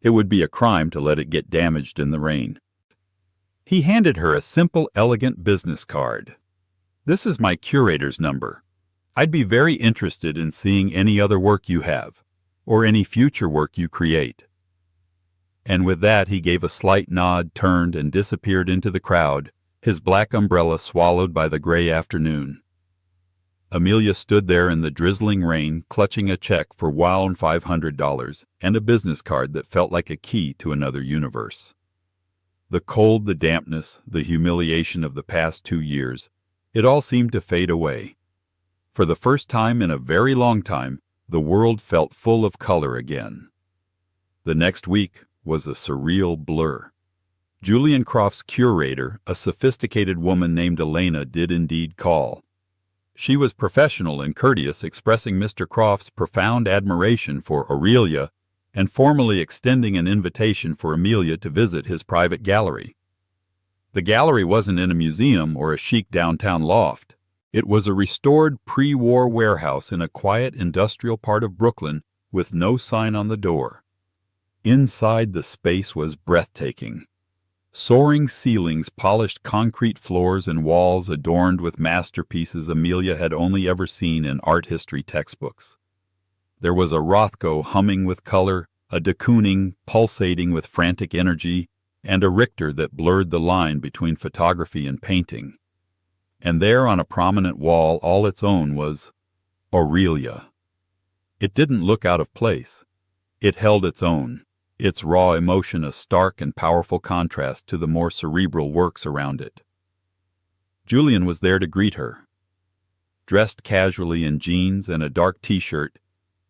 It would be a crime to let it get damaged in the rain. He handed her a simple, elegant business card. This is my curator's number. I'd be very interested in seeing any other work you have, or any future work you create. And with that he gave a slight nod, turned, and disappeared into the crowd, his black umbrella swallowed by the gray afternoon. Amelia stood there in the drizzling rain, clutching a check for $500 and a business card that felt like a key to another universe. The cold, the dampness, the humiliation of the past 2 years, it all seemed to fade away. For the first time in a very long time, the world felt full of color again. The next week was a surreal blur. Julian Croft's curator, a sophisticated woman named Elena, did indeed call. She was professional and courteous, expressing Mr. Croft's profound admiration for Aurelia and formally extending an invitation for Amelia to visit his private gallery. The gallery wasn't in a museum or a chic downtown loft. It was a restored pre-war warehouse in a quiet industrial part of Brooklyn with no sign on the door. Inside, the space was breathtaking. Soaring ceilings, polished concrete floors, and walls adorned with masterpieces Amelia had only ever seen in art history textbooks. There was a Rothko humming with color, a de Kooning pulsating with frantic energy, and a Richter that blurred the line between photography and painting. And there on a prominent wall all its own was Aurelia. It didn't look out of place. It held its own, its raw emotion a stark and powerful contrast to the more cerebral works around it. Julian was there to greet her. Dressed casually in jeans and a dark t-shirt,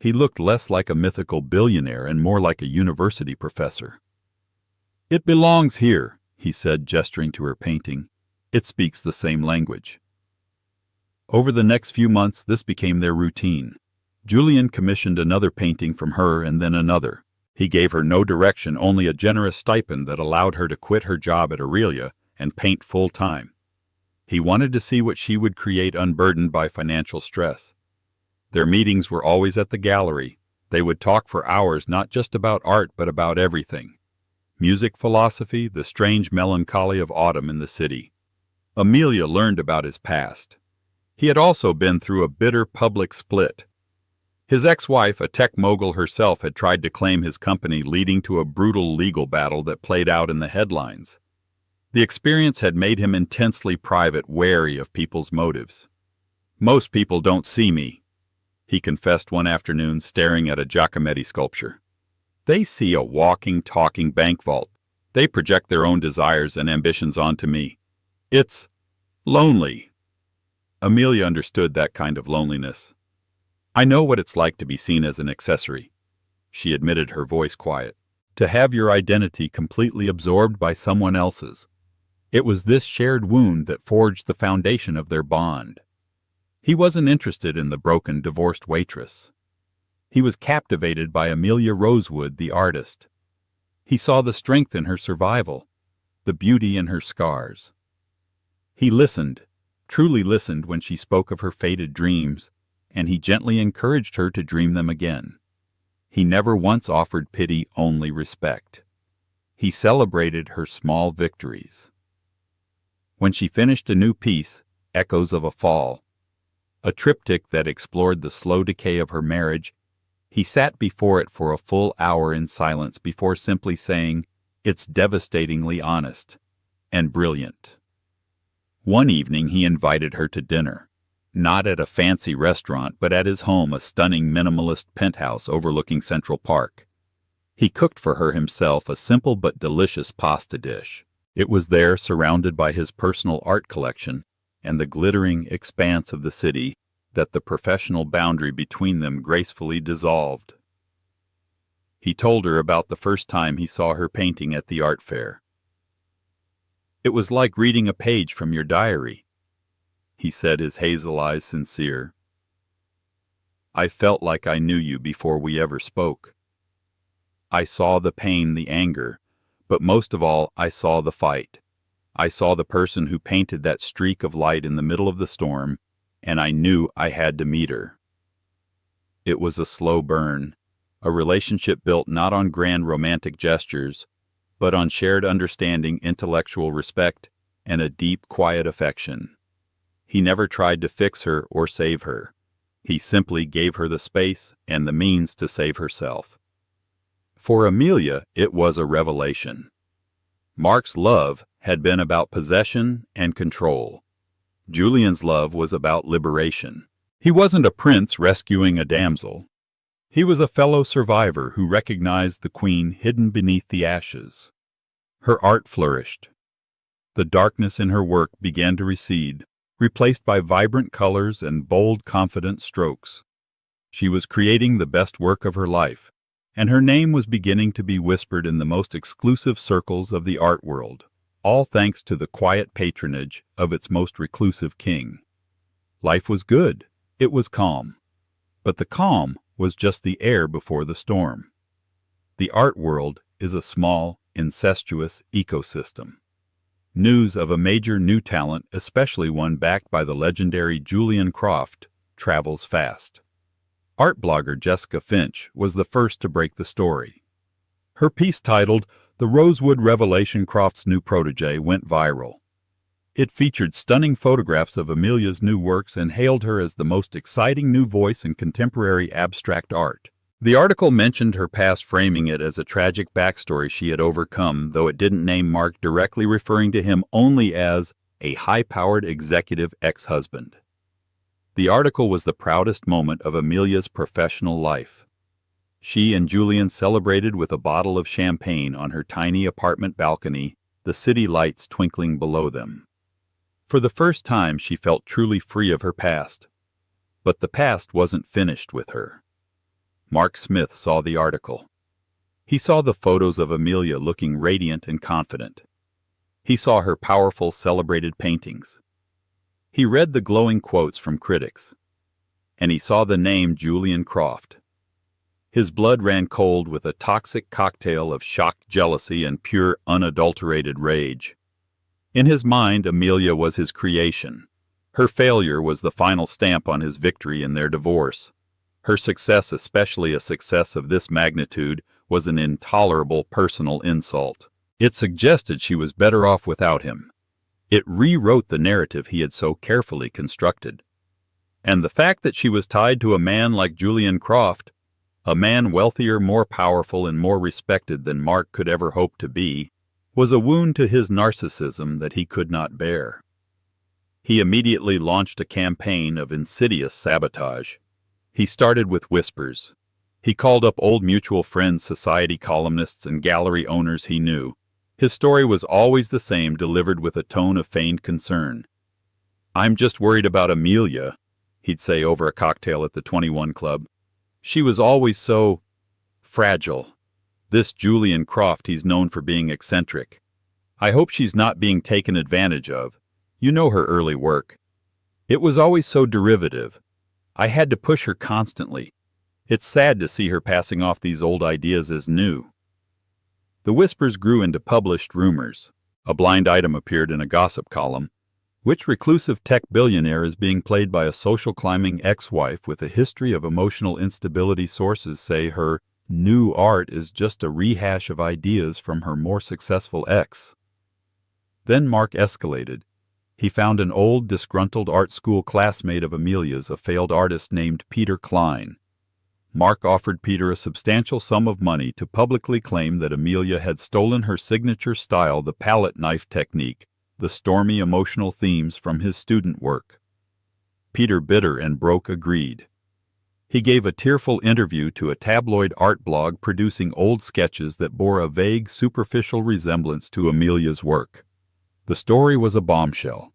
he looked less like a mythical billionaire and more like a university professor. "It belongs here," he said, gesturing to her painting. "It speaks the same language." Over the next few months, this became their routine. Julian commissioned another painting from her and then another. He gave her no direction, only a generous stipend that allowed her to quit her job at Aurelia and paint full-time. He wanted to see what she would create unburdened by financial stress. Their meetings were always at the gallery. They would talk for hours not just about art but about everything. Music, philosophy, the strange melancholy of autumn in the city. Amelia learned about his past. He had also been through a bitter public split. His ex-wife, a tech mogul herself, had tried to claim his company, leading to a brutal legal battle that played out in the headlines. The experience had made him intensely private, wary of people's motives. "Most people don't see me," he confessed one afternoon, staring at a Giacometti sculpture. "They see a walking, talking bank vault. They project their own desires and ambitions onto me. It's lonely." Amelia understood that kind of loneliness. "I know what it's like to be seen as an accessory," she admitted, her voice quiet. "To have your identity completely absorbed by someone else's." It was this shared wound that forged the foundation of their bond. He wasn't interested in the broken, divorced waitress. He was captivated by Amelia Rosewood, the artist. He saw the strength in her survival, the beauty in her scars. He listened, truly listened, when she spoke of her faded dreams, and he gently encouraged her to dream them again. He never once offered pity, only respect. He celebrated her small victories. When she finished a new piece, Echoes of a Fall, a triptych that explored the slow decay of her marriage, he sat before it for a full hour in silence before simply saying, "It's devastatingly honest and brilliant." One evening he invited her to dinner. Not at a fancy restaurant, but at his home, a stunning minimalist penthouse overlooking Central Park. He cooked for her himself a simple but delicious pasta dish. It was there, surrounded by his personal art collection and the glittering expanse of the city, that the professional boundary between them gracefully dissolved. He told her about the first time he saw her painting at the art fair. "It was like reading a page from your diary," he said, his hazel eyes sincere. I felt like I knew you before we ever spoke. I saw the pain, the anger, but most of all, I saw the fight. I saw the person who painted that streak of light in the middle of the storm, and I knew I had to meet her. It was a slow burn, a relationship built not on grand romantic gestures, but on shared understanding, intellectual respect, and a deep, quiet affection. He never tried to fix her or save her. He simply gave her the space and the means to save herself. For Amelia, it was a revelation. Mark's love had been about possession and control. Julian's love was about liberation. He wasn't a prince rescuing a damsel. He was a fellow survivor who recognized the queen hidden beneath the ashes. Her art flourished. The darkness in her work began to recede, replaced by vibrant colors and bold, confident strokes. She was creating the best work of her life, and her name was beginning to be whispered in the most exclusive circles of the art world, all thanks to the quiet patronage of its most reclusive king. Life was good. It was calm. But the calm was just the air before the storm. The art world is a small, incestuous ecosystem. News of a major new talent, especially one backed by the legendary Julian Croft, travels fast. Art blogger Jessica Finch was the first to break the story. Her piece titled "The Rosewood Revelation Croft's New Protege" went viral. It featured stunning photographs of Amelia's new works and hailed her as the most exciting new voice in contemporary abstract art. The article mentioned her past, framing it as a tragic backstory she had overcome, though it didn't name Mark directly, referring to him only as a high-powered executive ex-husband. The article was the proudest moment of Amelia's professional life. She and Julian celebrated with a bottle of champagne on her tiny apartment balcony, the city lights twinkling below them. For the first time, she felt truly free of her past. But the past wasn't finished with her. Mark Smith saw the article. He saw the photos of Amelia looking radiant and confident. He saw her powerful, celebrated paintings. He read the glowing quotes from critics. And he saw the name Julian Croft. His blood ran cold with a toxic cocktail of shocked jealousy and pure, unadulterated rage. In his mind, Amelia was his creation. Her failure was the final stamp on his victory in their divorce. Her success, especially a success of this magnitude, was an intolerable personal insult. It suggested she was better off without him. It rewrote the narrative he had so carefully constructed. And the fact that she was tied to a man like Julian Croft, a man wealthier, more powerful, and more respected than Mark could ever hope to be, was a wound to his narcissism that he could not bear. He immediately launched a campaign of insidious sabotage. He started with whispers. He called up old mutual friends, society columnists, and gallery owners he knew. His story was always the same, delivered with a tone of feigned concern. "I'm just worried about Amelia," he'd say over a cocktail at the 21 Club. "She was always so fragile. This Julian Croft, he's known for being eccentric. I hope she's not being taken advantage of. You know her early work. It was always so derivative. I had to push her constantly. It's sad to see her passing off these old ideas as new." The whispers grew into published rumors. A blind item appeared in a gossip column. Which reclusive tech billionaire is being played by a social climbing ex-wife with a history of emotional instability? Sources say her new art is just a rehash of ideas from her more successful ex. Then Mark escalated. He found an old, disgruntled art school classmate of Amelia's, a failed artist named Peter Klein. Mark offered Peter a substantial sum of money to publicly claim that Amelia had stolen her signature style, the palette knife technique, the stormy emotional themes from his student work. Peter, bitter and broke, agreed. He gave a tearful interview to a tabloid art blog producing old sketches that bore a vague, superficial resemblance to Amelia's work. The story was a bombshell.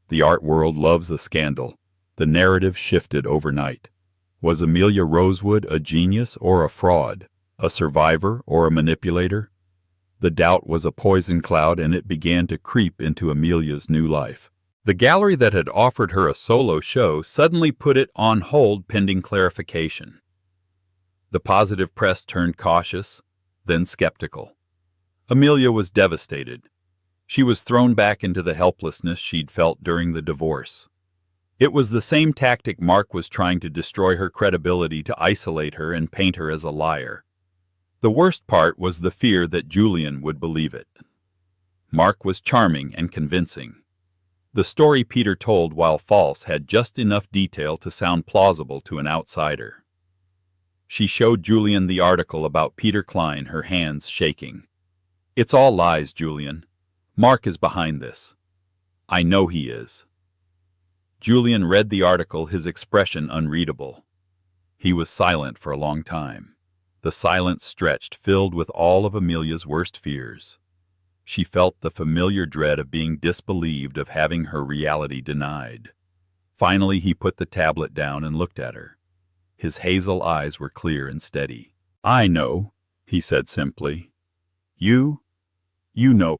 The art world loves a scandal. The narrative shifted overnight. Was Amelia Rosewood a genius or a fraud, a survivor or a manipulator? The doubt was a poison cloud, and it began to creep into Amelia's new life. The gallery that had offered her a solo show suddenly put it on hold pending clarification. The positive press turned cautious, then skeptical. Amelia was devastated. She was thrown back into the helplessness she'd felt during the divorce. It was the same tactic Mark was trying to destroy her credibility, to isolate her and paint her as a liar. The worst part was the fear that Julian would believe it. Mark was charming and convincing. The story Peter told, while false, had just enough detail to sound plausible to an outsider. She showed Julian the article about Peter Klein, her hands shaking. "It's all lies, Julian. Mark is behind this. I know he is." Julian read the article, his expression unreadable. He was silent for a long time. The silence stretched, filled with all of Amelia's worst fears. She felt the familiar dread of being disbelieved, of having her reality denied. Finally, he put the tablet down and looked at her. His hazel eyes were clear and steady. "I know," he said simply. You know."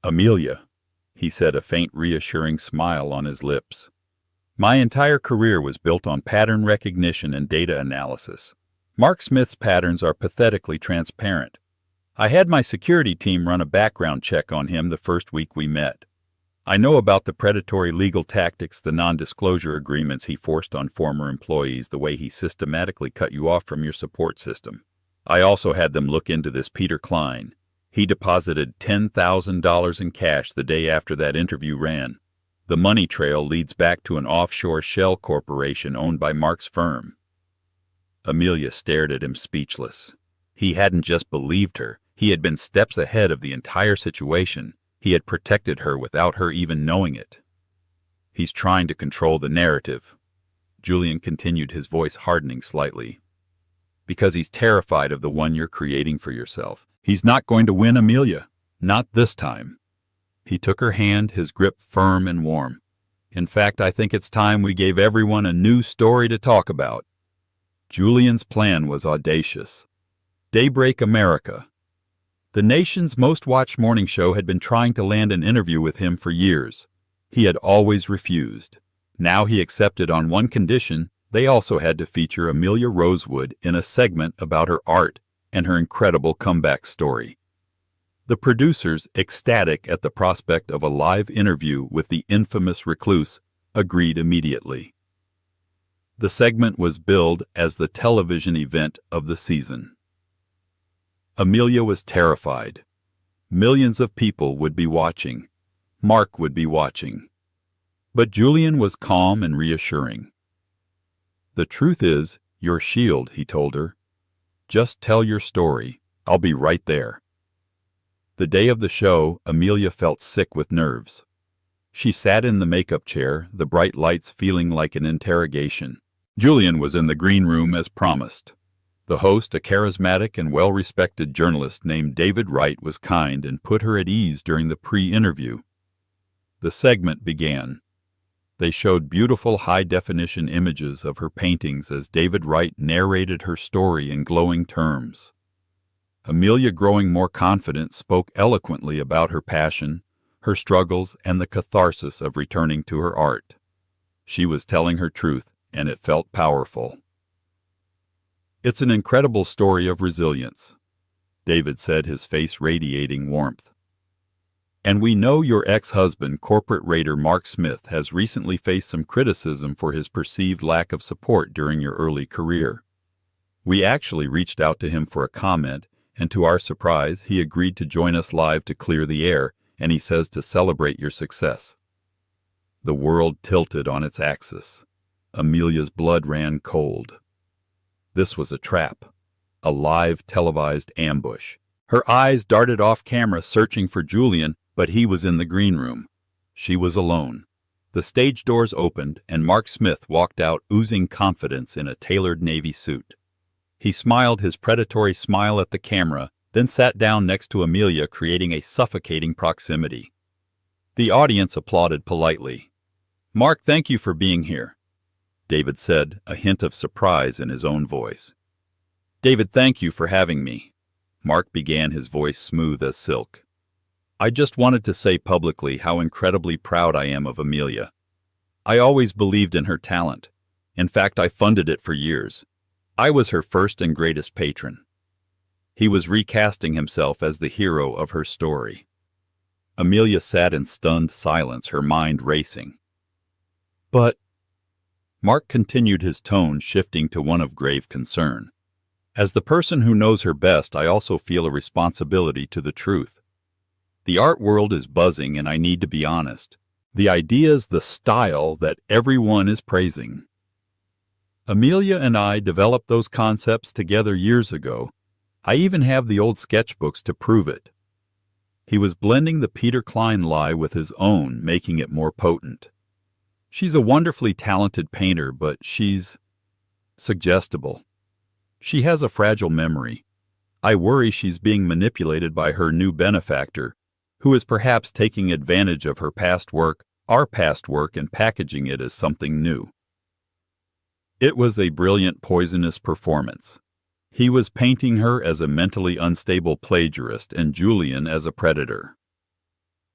"Amelia," he said, a faint reassuring smile on his lips. "My entire career was built on pattern recognition and data analysis. Mark Smith's patterns are pathetically transparent. I had my security team run a background check on him the first week we met. I know about the predatory legal tactics, the non-disclosure agreements he forced on former employees, the way he systematically cut you off from your support system. I also had them look into this Peter Klein. He deposited $10,000 in cash the day after that interview ran. The money trail leads back to an offshore shell corporation owned by Mark's firm." Amelia stared at him, speechless. He hadn't just believed her. He had been steps ahead of the entire situation. He had protected her without her even knowing it. "He's trying to control the narrative," Julian continued, his voice hardening slightly. "Because he's terrified of the one you're creating for yourself. He's not going to win, Amelia. Not this time." He took her hand, his grip firm and warm. "In fact, I think it's time we gave everyone a new story to talk about." Julian's plan was audacious. Daybreak America. The nation's most-watched morning show had been trying to land an interview with him for years. He had always refused. Now he accepted on one condition: they also had to feature Amelia Rosewood in a segment about her art and her incredible comeback story. The producers, ecstatic at the prospect of a live interview with the infamous recluse, agreed immediately. The segment was billed as the television event of the season. Amelia was terrified. Millions of people would be watching. Mark would be watching. But Julian was calm and reassuring. "The truth is, your shield," he told her. "Just tell your story. I'll be right there." The day of the show, Amelia felt sick with nerves. She sat in the makeup chair, the bright lights feeling like an interrogation. Julian was in the green room as promised. The host, a charismatic and well-respected journalist named David Wright, was kind and put her at ease during the pre-interview. The segment began. They showed beautiful high-definition images of her paintings as David Wright narrated her story in glowing terms. Amelia, growing more confident, spoke eloquently about her passion, her struggles, and the catharsis of returning to her art. She was telling her truth, and it felt powerful. "It's an incredible story of resilience," David said, his face radiating warmth. "And we know your ex-husband, corporate raider Mark Smith, has recently faced some criticism for his perceived lack of support during your early career. We actually reached out to him for a comment, and to our surprise, he agreed to join us live to clear the air, and he says to celebrate your success." The world tilted on its axis. Amelia's blood ran cold. This was a trap, a live televised ambush. Her eyes darted off camera, searching for Julian, but he was in the green room. She was alone. The stage doors opened, and Mark Smith walked out, oozing confidence in a tailored navy suit. He smiled his predatory smile at the camera, then sat down next to Amelia, creating a suffocating proximity. The audience applauded politely. "Mark, thank you for being here," David said, a hint of surprise in his own voice. "David, thank you for having me," Mark began, his voice smooth as silk. I just wanted to say publicly how incredibly proud I am of Amelia. I always believed in her talent. In fact, I funded it for years. I was her first and greatest patron." He was recasting himself as the hero of her story. Amelia sat in stunned silence, her mind racing. "But—" Mark continued, his tone shifting to one of grave concern. "As the person who knows her best, I also feel a responsibility to the truth. The art world is buzzing, and I need to be honest. The ideas, the style that everyone is praising. Amelia and I developed those concepts together years ago. I even have the old sketchbooks to prove it." He was blending the Peter Klein lie with his own, making it more potent. "She's a wonderfully talented painter, but she's suggestible. She has a fragile memory. I worry she's being manipulated by her new benefactor, who is perhaps taking advantage of her past work, our past work, and packaging it as something new." It was a brilliant, poisonous performance. He was painting her as a mentally unstable plagiarist and Julian as a predator.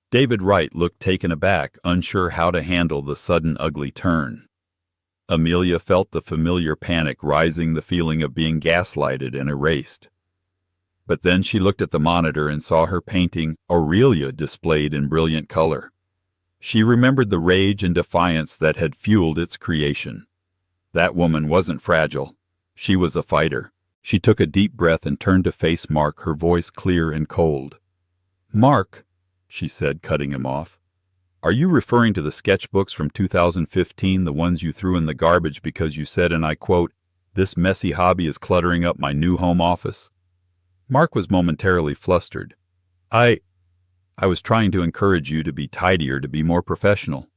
David Wright looked taken aback, unsure how to handle the sudden ugly turn. Amelia felt the familiar panic rising, the feeling of being gaslighted and erased. But then she looked at the monitor and saw her painting, Aurelia, displayed in brilliant color. She remembered the rage and defiance that had fueled its creation. That woman wasn't fragile. She was a fighter. She took a deep breath and turned to face Mark, her voice clear and cold. "Mark," she said, cutting him off, "are you referring to the sketchbooks from 2015, the ones you threw in the garbage because you said, and I quote, 'This messy hobby is cluttering up my new home office'?" Mark was momentarily flustered. I was trying to encourage you to be tidier, to be more professional."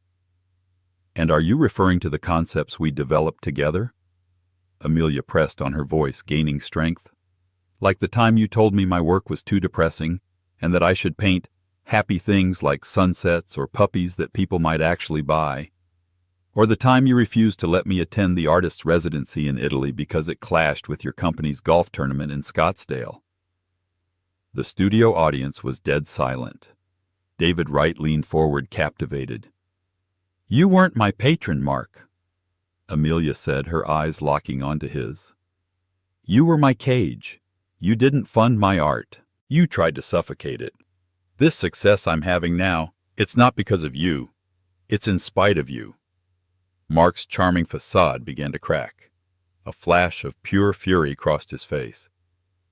"And are you referring to the concepts we developed together?" Amelia pressed on, her voice gaining strength. "Like the time you told me my work was too depressing, and that I should paint happy things like sunsets or puppies that people might actually buy. Or the time you refused to let me attend the artist's residency in Italy because it clashed with your company's golf tournament in Scottsdale." The studio audience was dead silent. David Wright leaned forward, captivated. "You weren't my patron, Mark," Amelia said, her eyes locking onto his. "You were my cage. You didn't fund my art. You tried to suffocate it. This success I'm having now, it's not because of you. It's in spite of you." Mark's charming facade began to crack. A flash of pure fury crossed his face.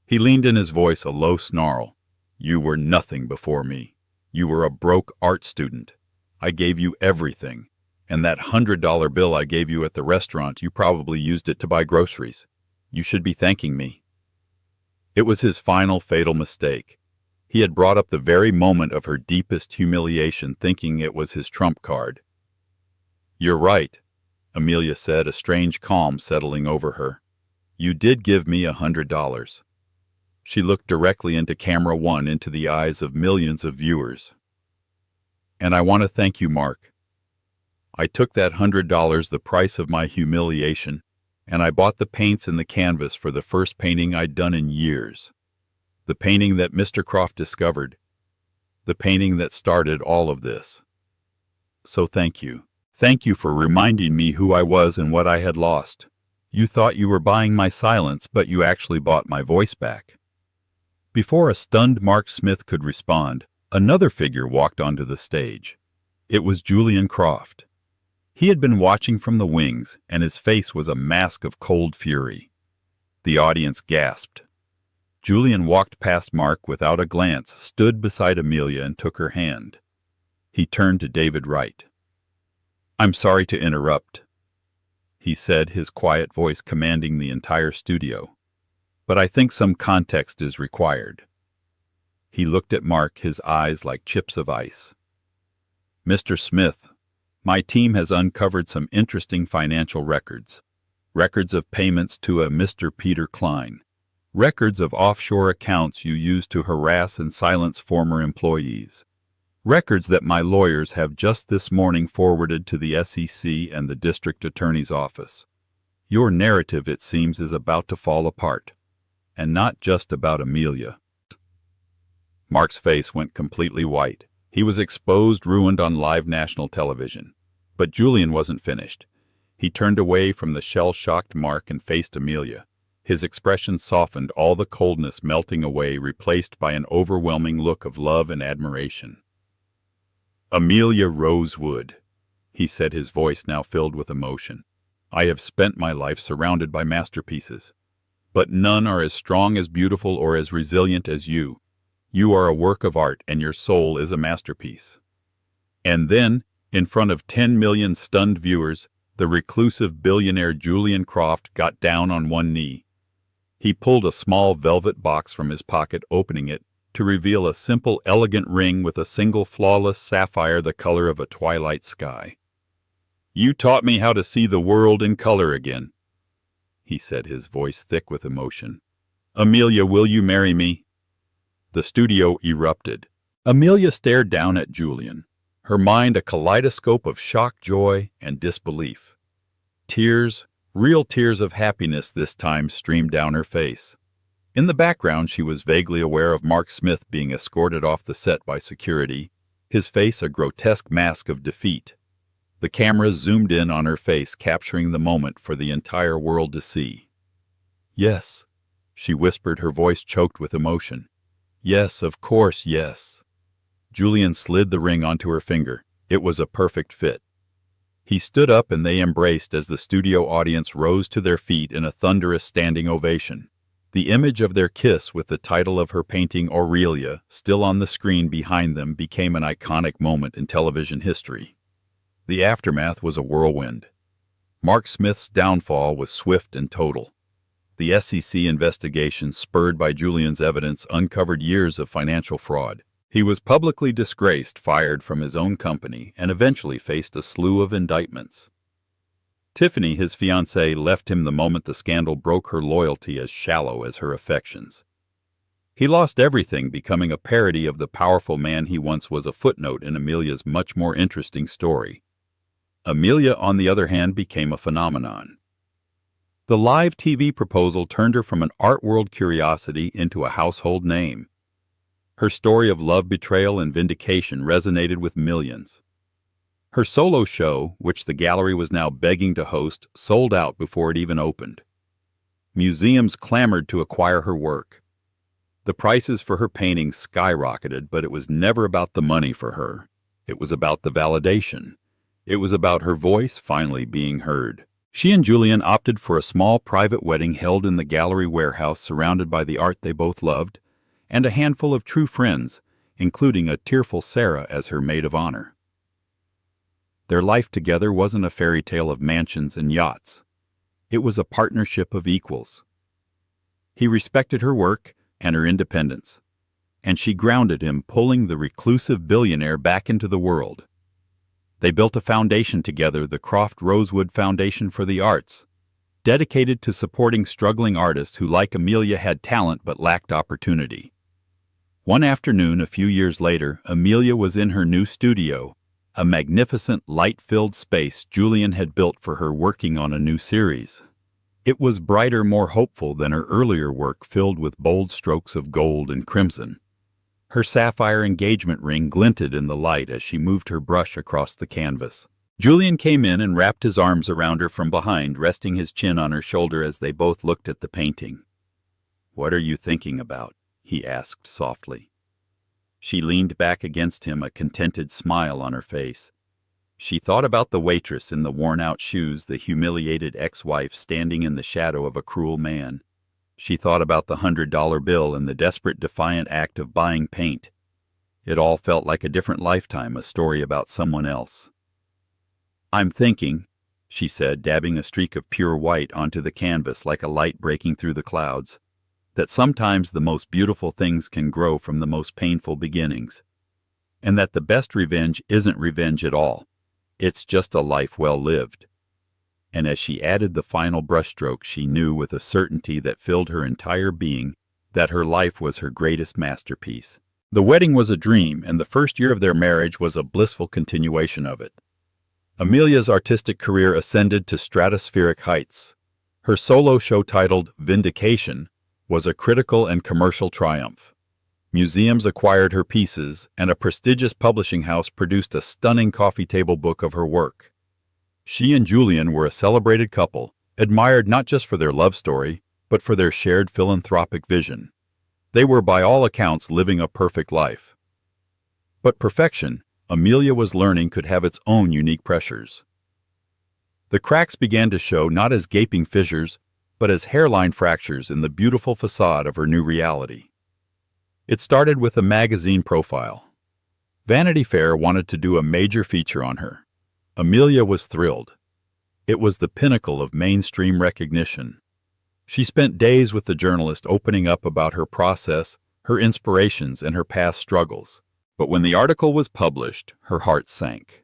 He leaned in, his voice a low snarl. "You were nothing before me. You were a broke art student. I gave you everything. And that $100 bill I gave you at the restaurant, you probably used it to buy groceries. You should be thanking me." It was his final fatal mistake. He had brought up the very moment of her deepest humiliation, thinking it was his trump card. "You're right," Amelia said, a strange calm settling over her. "You did give me $100. She looked directly into camera one, into the eyes of millions of viewers. "And I want to thank you, Mark. I took that $100, the price of my humiliation, and I bought the paints and the canvas for the first painting I'd done in years. The painting that Mr. Croft discovered. The painting that started all of this. So thank you. Thank you for reminding me who I was and what I had lost. You thought you were buying my silence, but you actually bought my voice back." Before a stunned Mark Smith could respond, another figure walked onto the stage. It was Julian Croft. He had been watching from the wings, and his face was a mask of cold fury. The audience gasped. Julian walked past Mark without a glance, stood beside Amelia, and took her hand. He turned to David Wright. "I'm sorry to interrupt," he said, his quiet voice commanding the entire studio, "but I think some context is required." He looked at Mark, his eyes like chips of ice. "Mr. Smith, my team has uncovered some interesting financial records. Records of payments to a Mr. Peter Klein. Records of offshore accounts you used to harass and silence former employees. Records that my lawyers have just this morning forwarded to the SEC and the District Attorney's Office. Your narrative, it seems, is about to fall apart. And not just about Amelia." Mark's face went completely white. He was exposed, ruined on live national television. But Julian wasn't finished. He turned away from the shell-shocked Mark and faced Amelia. His expression softened, all the coldness melting away, replaced by an overwhelming look of love and admiration. "Amelia Rosewood," he said, his voice now filled with emotion. "I have spent my life surrounded by masterpieces. But none are as strong, as beautiful, or as resilient as you. You are a work of art, and your soul is a masterpiece." And then, in front of 10 million stunned viewers, the reclusive billionaire Julian Croft got down on one knee. He pulled a small velvet box from his pocket, opening it to reveal a simple, elegant ring with a single flawless sapphire the color of a twilight sky. "You taught me how to see the world in color again," he said, his voice thick with emotion. "Amelia, will you marry me?" The studio erupted. Amelia stared down at Julian, her mind a kaleidoscope of shock, joy, and disbelief. Tears, real tears of happiness this time, streamed down her face. In the background, she was vaguely aware of Mark Smith being escorted off the set by security, his face a grotesque mask of defeat. The camera zoomed in on her face, capturing the moment for the entire world to see. "Yes," she whispered, her voice choked with emotion. "Yes, of course, yes." Julian slid the ring onto her finger. It was a perfect fit. He stood up and they embraced as the studio audience rose to their feet in a thunderous standing ovation. The image of their kiss with the title of her painting Aurelia still on the screen behind them became an iconic moment in television history. The aftermath was a whirlwind. Mark Smith's downfall was swift and total. The SEC investigation, spurred by Julian's evidence, uncovered years of financial fraud. He was publicly disgraced, fired from his own company, and eventually faced a slew of indictments. Tiffany, his fiancée, left him the moment the scandal broke, her loyalty as shallow as her affections. He lost everything, becoming a parody of the powerful man he once was, a footnote in Amelia's much more interesting story. Amelia, on the other hand, became a phenomenon. The live TV proposal turned her from an art world curiosity into a household name. Her story of love, betrayal, and vindication resonated with millions. Her solo show, which the gallery was now begging to host, sold out before it even opened. Museums clamored to acquire her work. The prices for her paintings skyrocketed, but it was never about the money for her. It was about the validation. It was about her voice finally being heard. She and Julian opted for a small private wedding held in the gallery warehouse, surrounded by the art they both loved, and a handful of true friends, including a tearful Sarah as her maid of honor. Their life together wasn't a fairy tale of mansions and yachts. It was a partnership of equals. He respected her work and her independence, and she grounded him, pulling the reclusive billionaire back into the world. They built a foundation together, the Croft Rosewood Foundation for the Arts, dedicated to supporting struggling artists who, like Amelia, had talent but lacked opportunity. One afternoon, a few years later, Amelia was in her new studio, a magnificent, light-filled space Julian had built for her, working on a new series. It was brighter, more hopeful than her earlier work, filled with bold strokes of gold and crimson. Her sapphire engagement ring glinted in the light as she moved her brush across the canvas. Julian came in and wrapped his arms around her from behind, resting his chin on her shoulder as they both looked at the painting. "What are you thinking about?" he asked softly. She leaned back against him, a contented smile on her face. She thought about the waitress in the worn-out shoes, the humiliated ex-wife standing in the shadow of a cruel man. She thought about the $100 bill and the desperate, defiant act of buying paint. It all felt like a different lifetime, a story about someone else. "I'm thinking," she said, dabbing a streak of pure white onto the canvas like a light breaking through the clouds, "that sometimes the most beautiful things can grow from the most painful beginnings, and that the best revenge isn't revenge at all. It's just a life well lived." And as she added the final brushstroke, she knew with a certainty that filled her entire being that her life was her greatest masterpiece. The wedding was a dream, and the first year of their marriage was a blissful continuation of it. Amelia's artistic career ascended to stratospheric heights. Her solo show, titled Vindication, was a critical and commercial triumph. Museums acquired her pieces, and a prestigious publishing house produced a stunning coffee table book of her work. She and Julian were a celebrated couple, admired not just for their love story, but for their shared philanthropic vision. They were by all accounts living a perfect life. But perfection, Amelia was learning, could have its own unique pressures. The cracks began to show not as gaping fissures, but as hairline fractures in the beautiful facade of her new reality. It started with a magazine profile. Vanity Fair wanted to do a major feature on her. Amelia was thrilled. It was the pinnacle of mainstream recognition. She spent days with the journalist opening up about her process, her inspirations, and her past struggles. But when the article was published, her heart sank.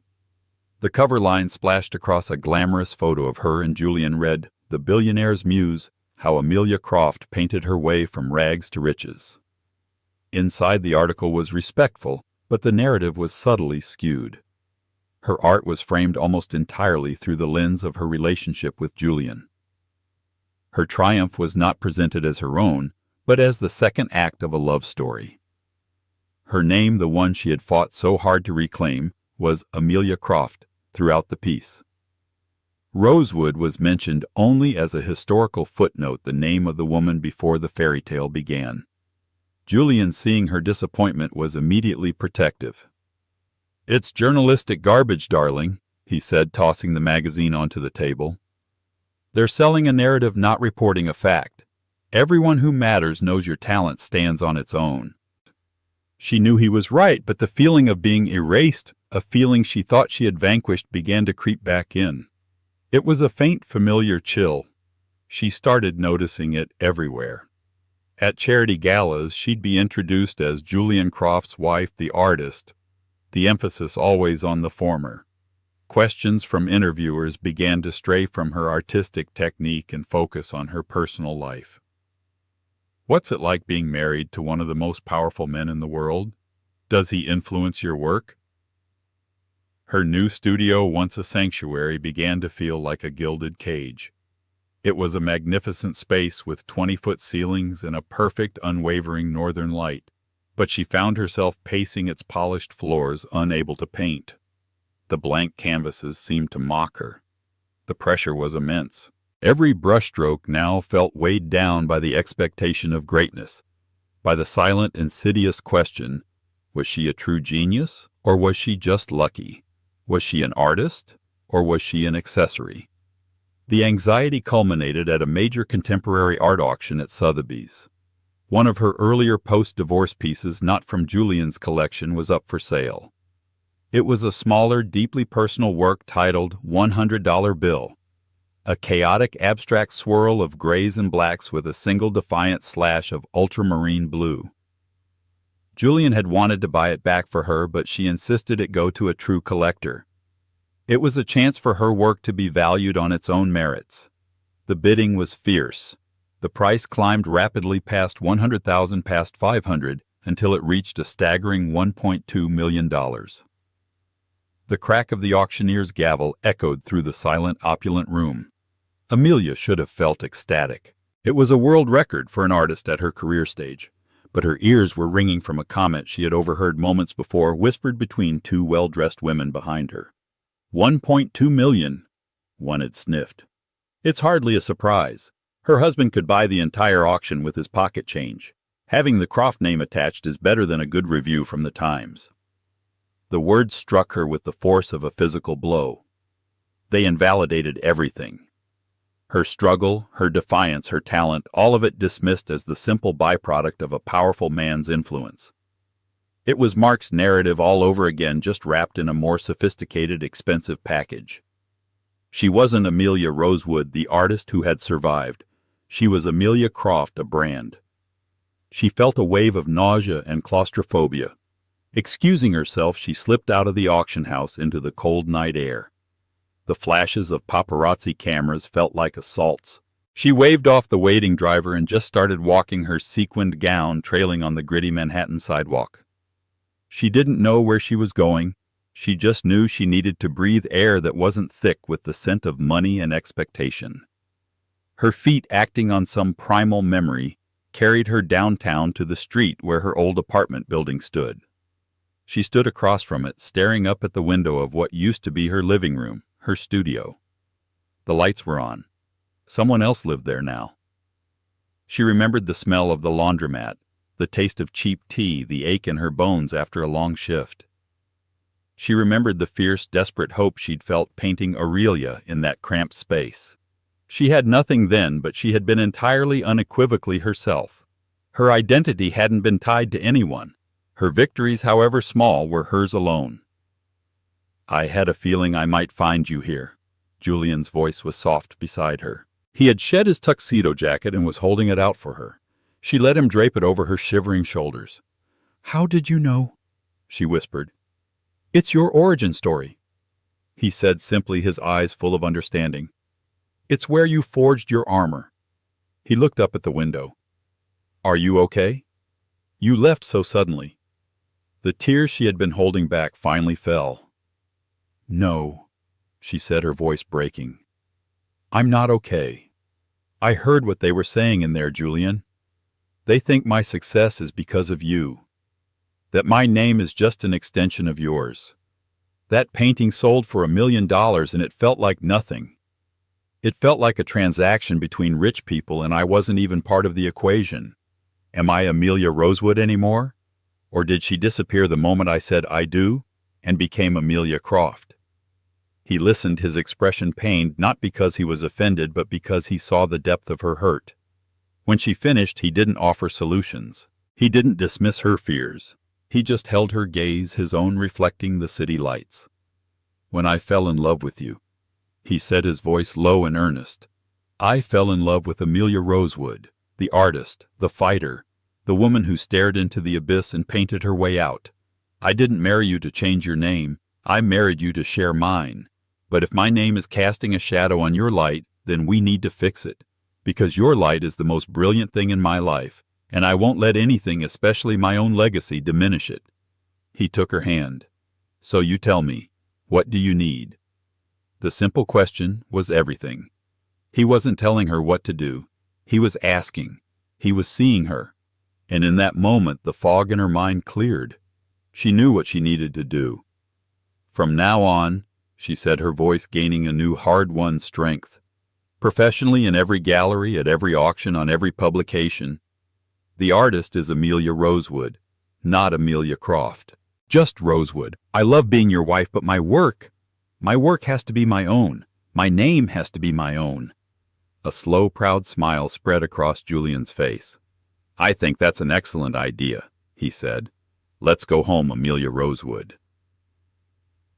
The cover line splashed across a glamorous photo of her and Julian read, "The Billionaire's Muse, How Amelia Croft Painted Her Way from Rags to Riches." Inside the article was respectful, but the narrative was subtly skewed. Her art was framed almost entirely through the lens of her relationship with Julian. Her triumph was not presented as her own, but as the second act of a love story. Her name, the one she had fought so hard to reclaim, was Amelia Croft throughout the piece. Rosewood was mentioned only as a historical footnote, the name of the woman before the fairy tale began. Julian, seeing her disappointment, was immediately protective. "It's journalistic garbage, darling," he said, tossing the magazine onto the table. "They're selling a narrative, not reporting a fact. Everyone who matters knows your talent stands on its own." She knew he was right, but the feeling of being erased, a feeling she thought she had vanquished, began to creep back in. It was a faint, familiar chill. She started noticing it everywhere. At charity galas, she'd be introduced as Julian Croft's wife, the artist, the emphasis always on the former. Questions from interviewers began to stray from her artistic technique and focus on her personal life. "What's it like being married to one of the most powerful men in the world? Does he influence your work?" Her new studio, once a sanctuary, began to feel like a gilded cage. It was a magnificent space with 20-foot ceilings and a perfect, unwavering northern light, but she found herself pacing its polished floors, unable to paint. The blank canvases seemed to mock her. The pressure was immense. Every brushstroke now felt weighed down by the expectation of greatness, by the silent, insidious question, was she a true genius, or was she just lucky? Was she an artist, or was she an accessory? The anxiety culminated at a major contemporary art auction at Sotheby's. One of her earlier post-divorce pieces, not from Julian's collection, was up for sale. It was a smaller, deeply personal work titled $100 Bill, a chaotic, abstract swirl of grays and blacks with a single defiant slash of ultramarine blue. Julian had wanted to buy it back for her, but she insisted it go to a true collector. It was a chance for her work to be valued on its own merits. The bidding was fierce. The price climbed rapidly past $100,000, past $500,000, until it reached a staggering $1.2 million. The crack of the auctioneer's gavel echoed through the silent, opulent room. Amelia should have felt ecstatic. It was a world record for an artist at her career stage, but her ears were ringing from a comment she had overheard moments before, whispered between two well-dressed women behind her. $1.2 million, one had sniffed. It's hardly a surprise. Her husband could buy the entire auction with his pocket change. Having the Croft name attached is better than a good review from the Times. The words struck her with the force of a physical blow. They invalidated everything. Her struggle, her defiance, her talent, all of it dismissed as the simple byproduct of a powerful man's influence. It was Mark's narrative all over again, just wrapped in a more sophisticated, expensive package. She wasn't Amelia Rosewood, the artist who had survived. She was Amelia Croft, a brand. She felt a wave of nausea and claustrophobia. Excusing herself, she slipped out of the auction house into the cold night air. The flashes of paparazzi cameras felt like assaults. She waved off the waiting driver and just started walking, her sequined gown trailing on the gritty Manhattan sidewalk. She didn't know where she was going. She just knew she needed to breathe air that wasn't thick with the scent of money and expectation. Her feet, acting on some primal memory, carried her downtown to the street where her old apartment building stood. She stood across from it, staring up at the window of what used to be her living room, her studio. The lights were on. Someone else lived there now. She remembered the smell of the laundromat, the taste of cheap tea, the ache in her bones after a long shift. She remembered the fierce, desperate hope she'd felt painting Aurelia in that cramped space. She had nothing then, but she had been entirely unequivocally herself. Her identity hadn't been tied to anyone. Her victories, however small, were hers alone. "I had a feeling I might find you here." Julian's voice was soft beside her. He had shed his tuxedo jacket and was holding it out for her. She let him drape it over her shivering shoulders. "How did you know?" she whispered. "It's your origin story," he said simply, his eyes full of understanding. "It's where you forged your armor." He looked up at the window. "Are you okay? You left so suddenly." The tears she had been holding back finally fell. "No," she said, her voice breaking. "I'm not okay. I heard what they were saying in there, Julian. They think my success is because of you. That my name is just an extension of yours. That painting sold for $1 million and it felt like nothing. It felt like a transaction between rich people and I wasn't even part of the equation. Am I Amelia Rosewood anymore? Or did she disappear the moment I said I do and became Amelia Croft?" He listened, his expression pained, not because he was offended, but because he saw the depth of her hurt. When she finished, he didn't offer solutions. He didn't dismiss her fears. He just held her gaze, his own reflecting the city lights. "When I fell in love with you," he said, his voice low and earnest, "I fell in love with Amelia Rosewood, the artist, the fighter, the woman who stared into the abyss and painted her way out. I didn't marry you to change your name. I married you to share mine. But if my name is casting a shadow on your light, then we need to fix it. Because your light is the most brilliant thing in my life, and I won't let anything, especially my own legacy, diminish it." He took her hand. "So you tell me, what do you need?" The simple question was everything. He wasn't telling her what to do. He was asking. He was seeing her. And in that moment, the fog in her mind cleared. She knew what she needed to do. "From now on," she said, her voice gaining a new hard-won strength, "professionally, in every gallery, at every auction, on every publication, the artist is Amelia Rosewood, not Amelia Croft. Just Rosewood. I love being your wife, but my work has to be my own. My name has to be my own." A slow, proud smile spread across Julian's face. "I think that's an excellent idea," he said. "Let's go home, Amelia Rosewood."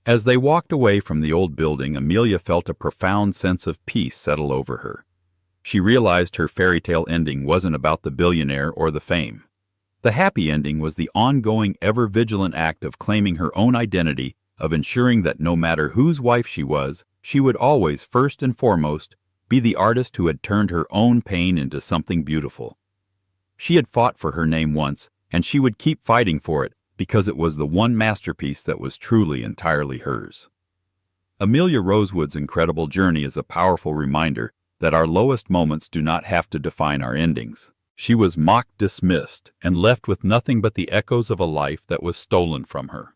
As they walked away from the old building, Amelia felt a profound sense of peace settle over her. She realized her fairy tale ending wasn't about the billionaire or the fame. The happy ending was the ongoing, ever-vigilant act of claiming her own identity, of ensuring that no matter whose wife she was, she would always, first and foremost, be the artist who had turned her own pain into something beautiful. She had fought for her name once, and she would keep fighting for it, because it was the one masterpiece that was truly entirely hers. Amelia Rosewood's incredible journey is a powerful reminder that our lowest moments do not have to define our endings. She was mocked, dismissed, and left with nothing but the echoes of a life that was stolen from her.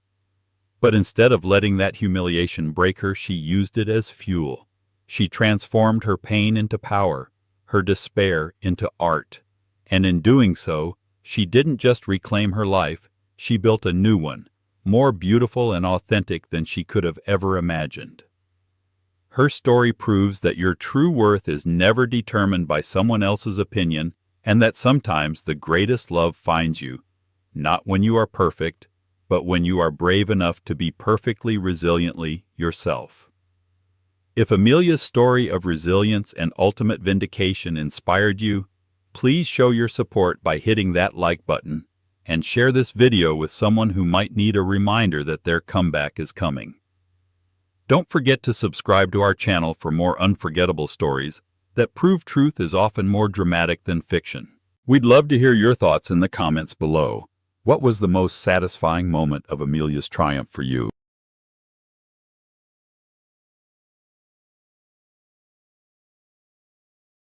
But instead of letting that humiliation break her, she used it as fuel. She transformed her pain into power, her despair into art. And in doing so, she didn't just reclaim her life, she built a new one, more beautiful and authentic than she could have ever imagined. Her story proves that your true worth is never determined by someone else's opinion, and that sometimes the greatest love finds you, not when you are perfect, but when you are brave enough to be perfectly resiliently yourself. If Amelia's story of resilience and ultimate vindication inspired you, please show your support by hitting that like button and share this video with someone who might need a reminder that their comeback is coming. Don't forget to subscribe to our channel for more unforgettable stories that prove truth is often more dramatic than fiction. We'd love to hear your thoughts in the comments below. What was the most satisfying moment of Amelia's triumph for you?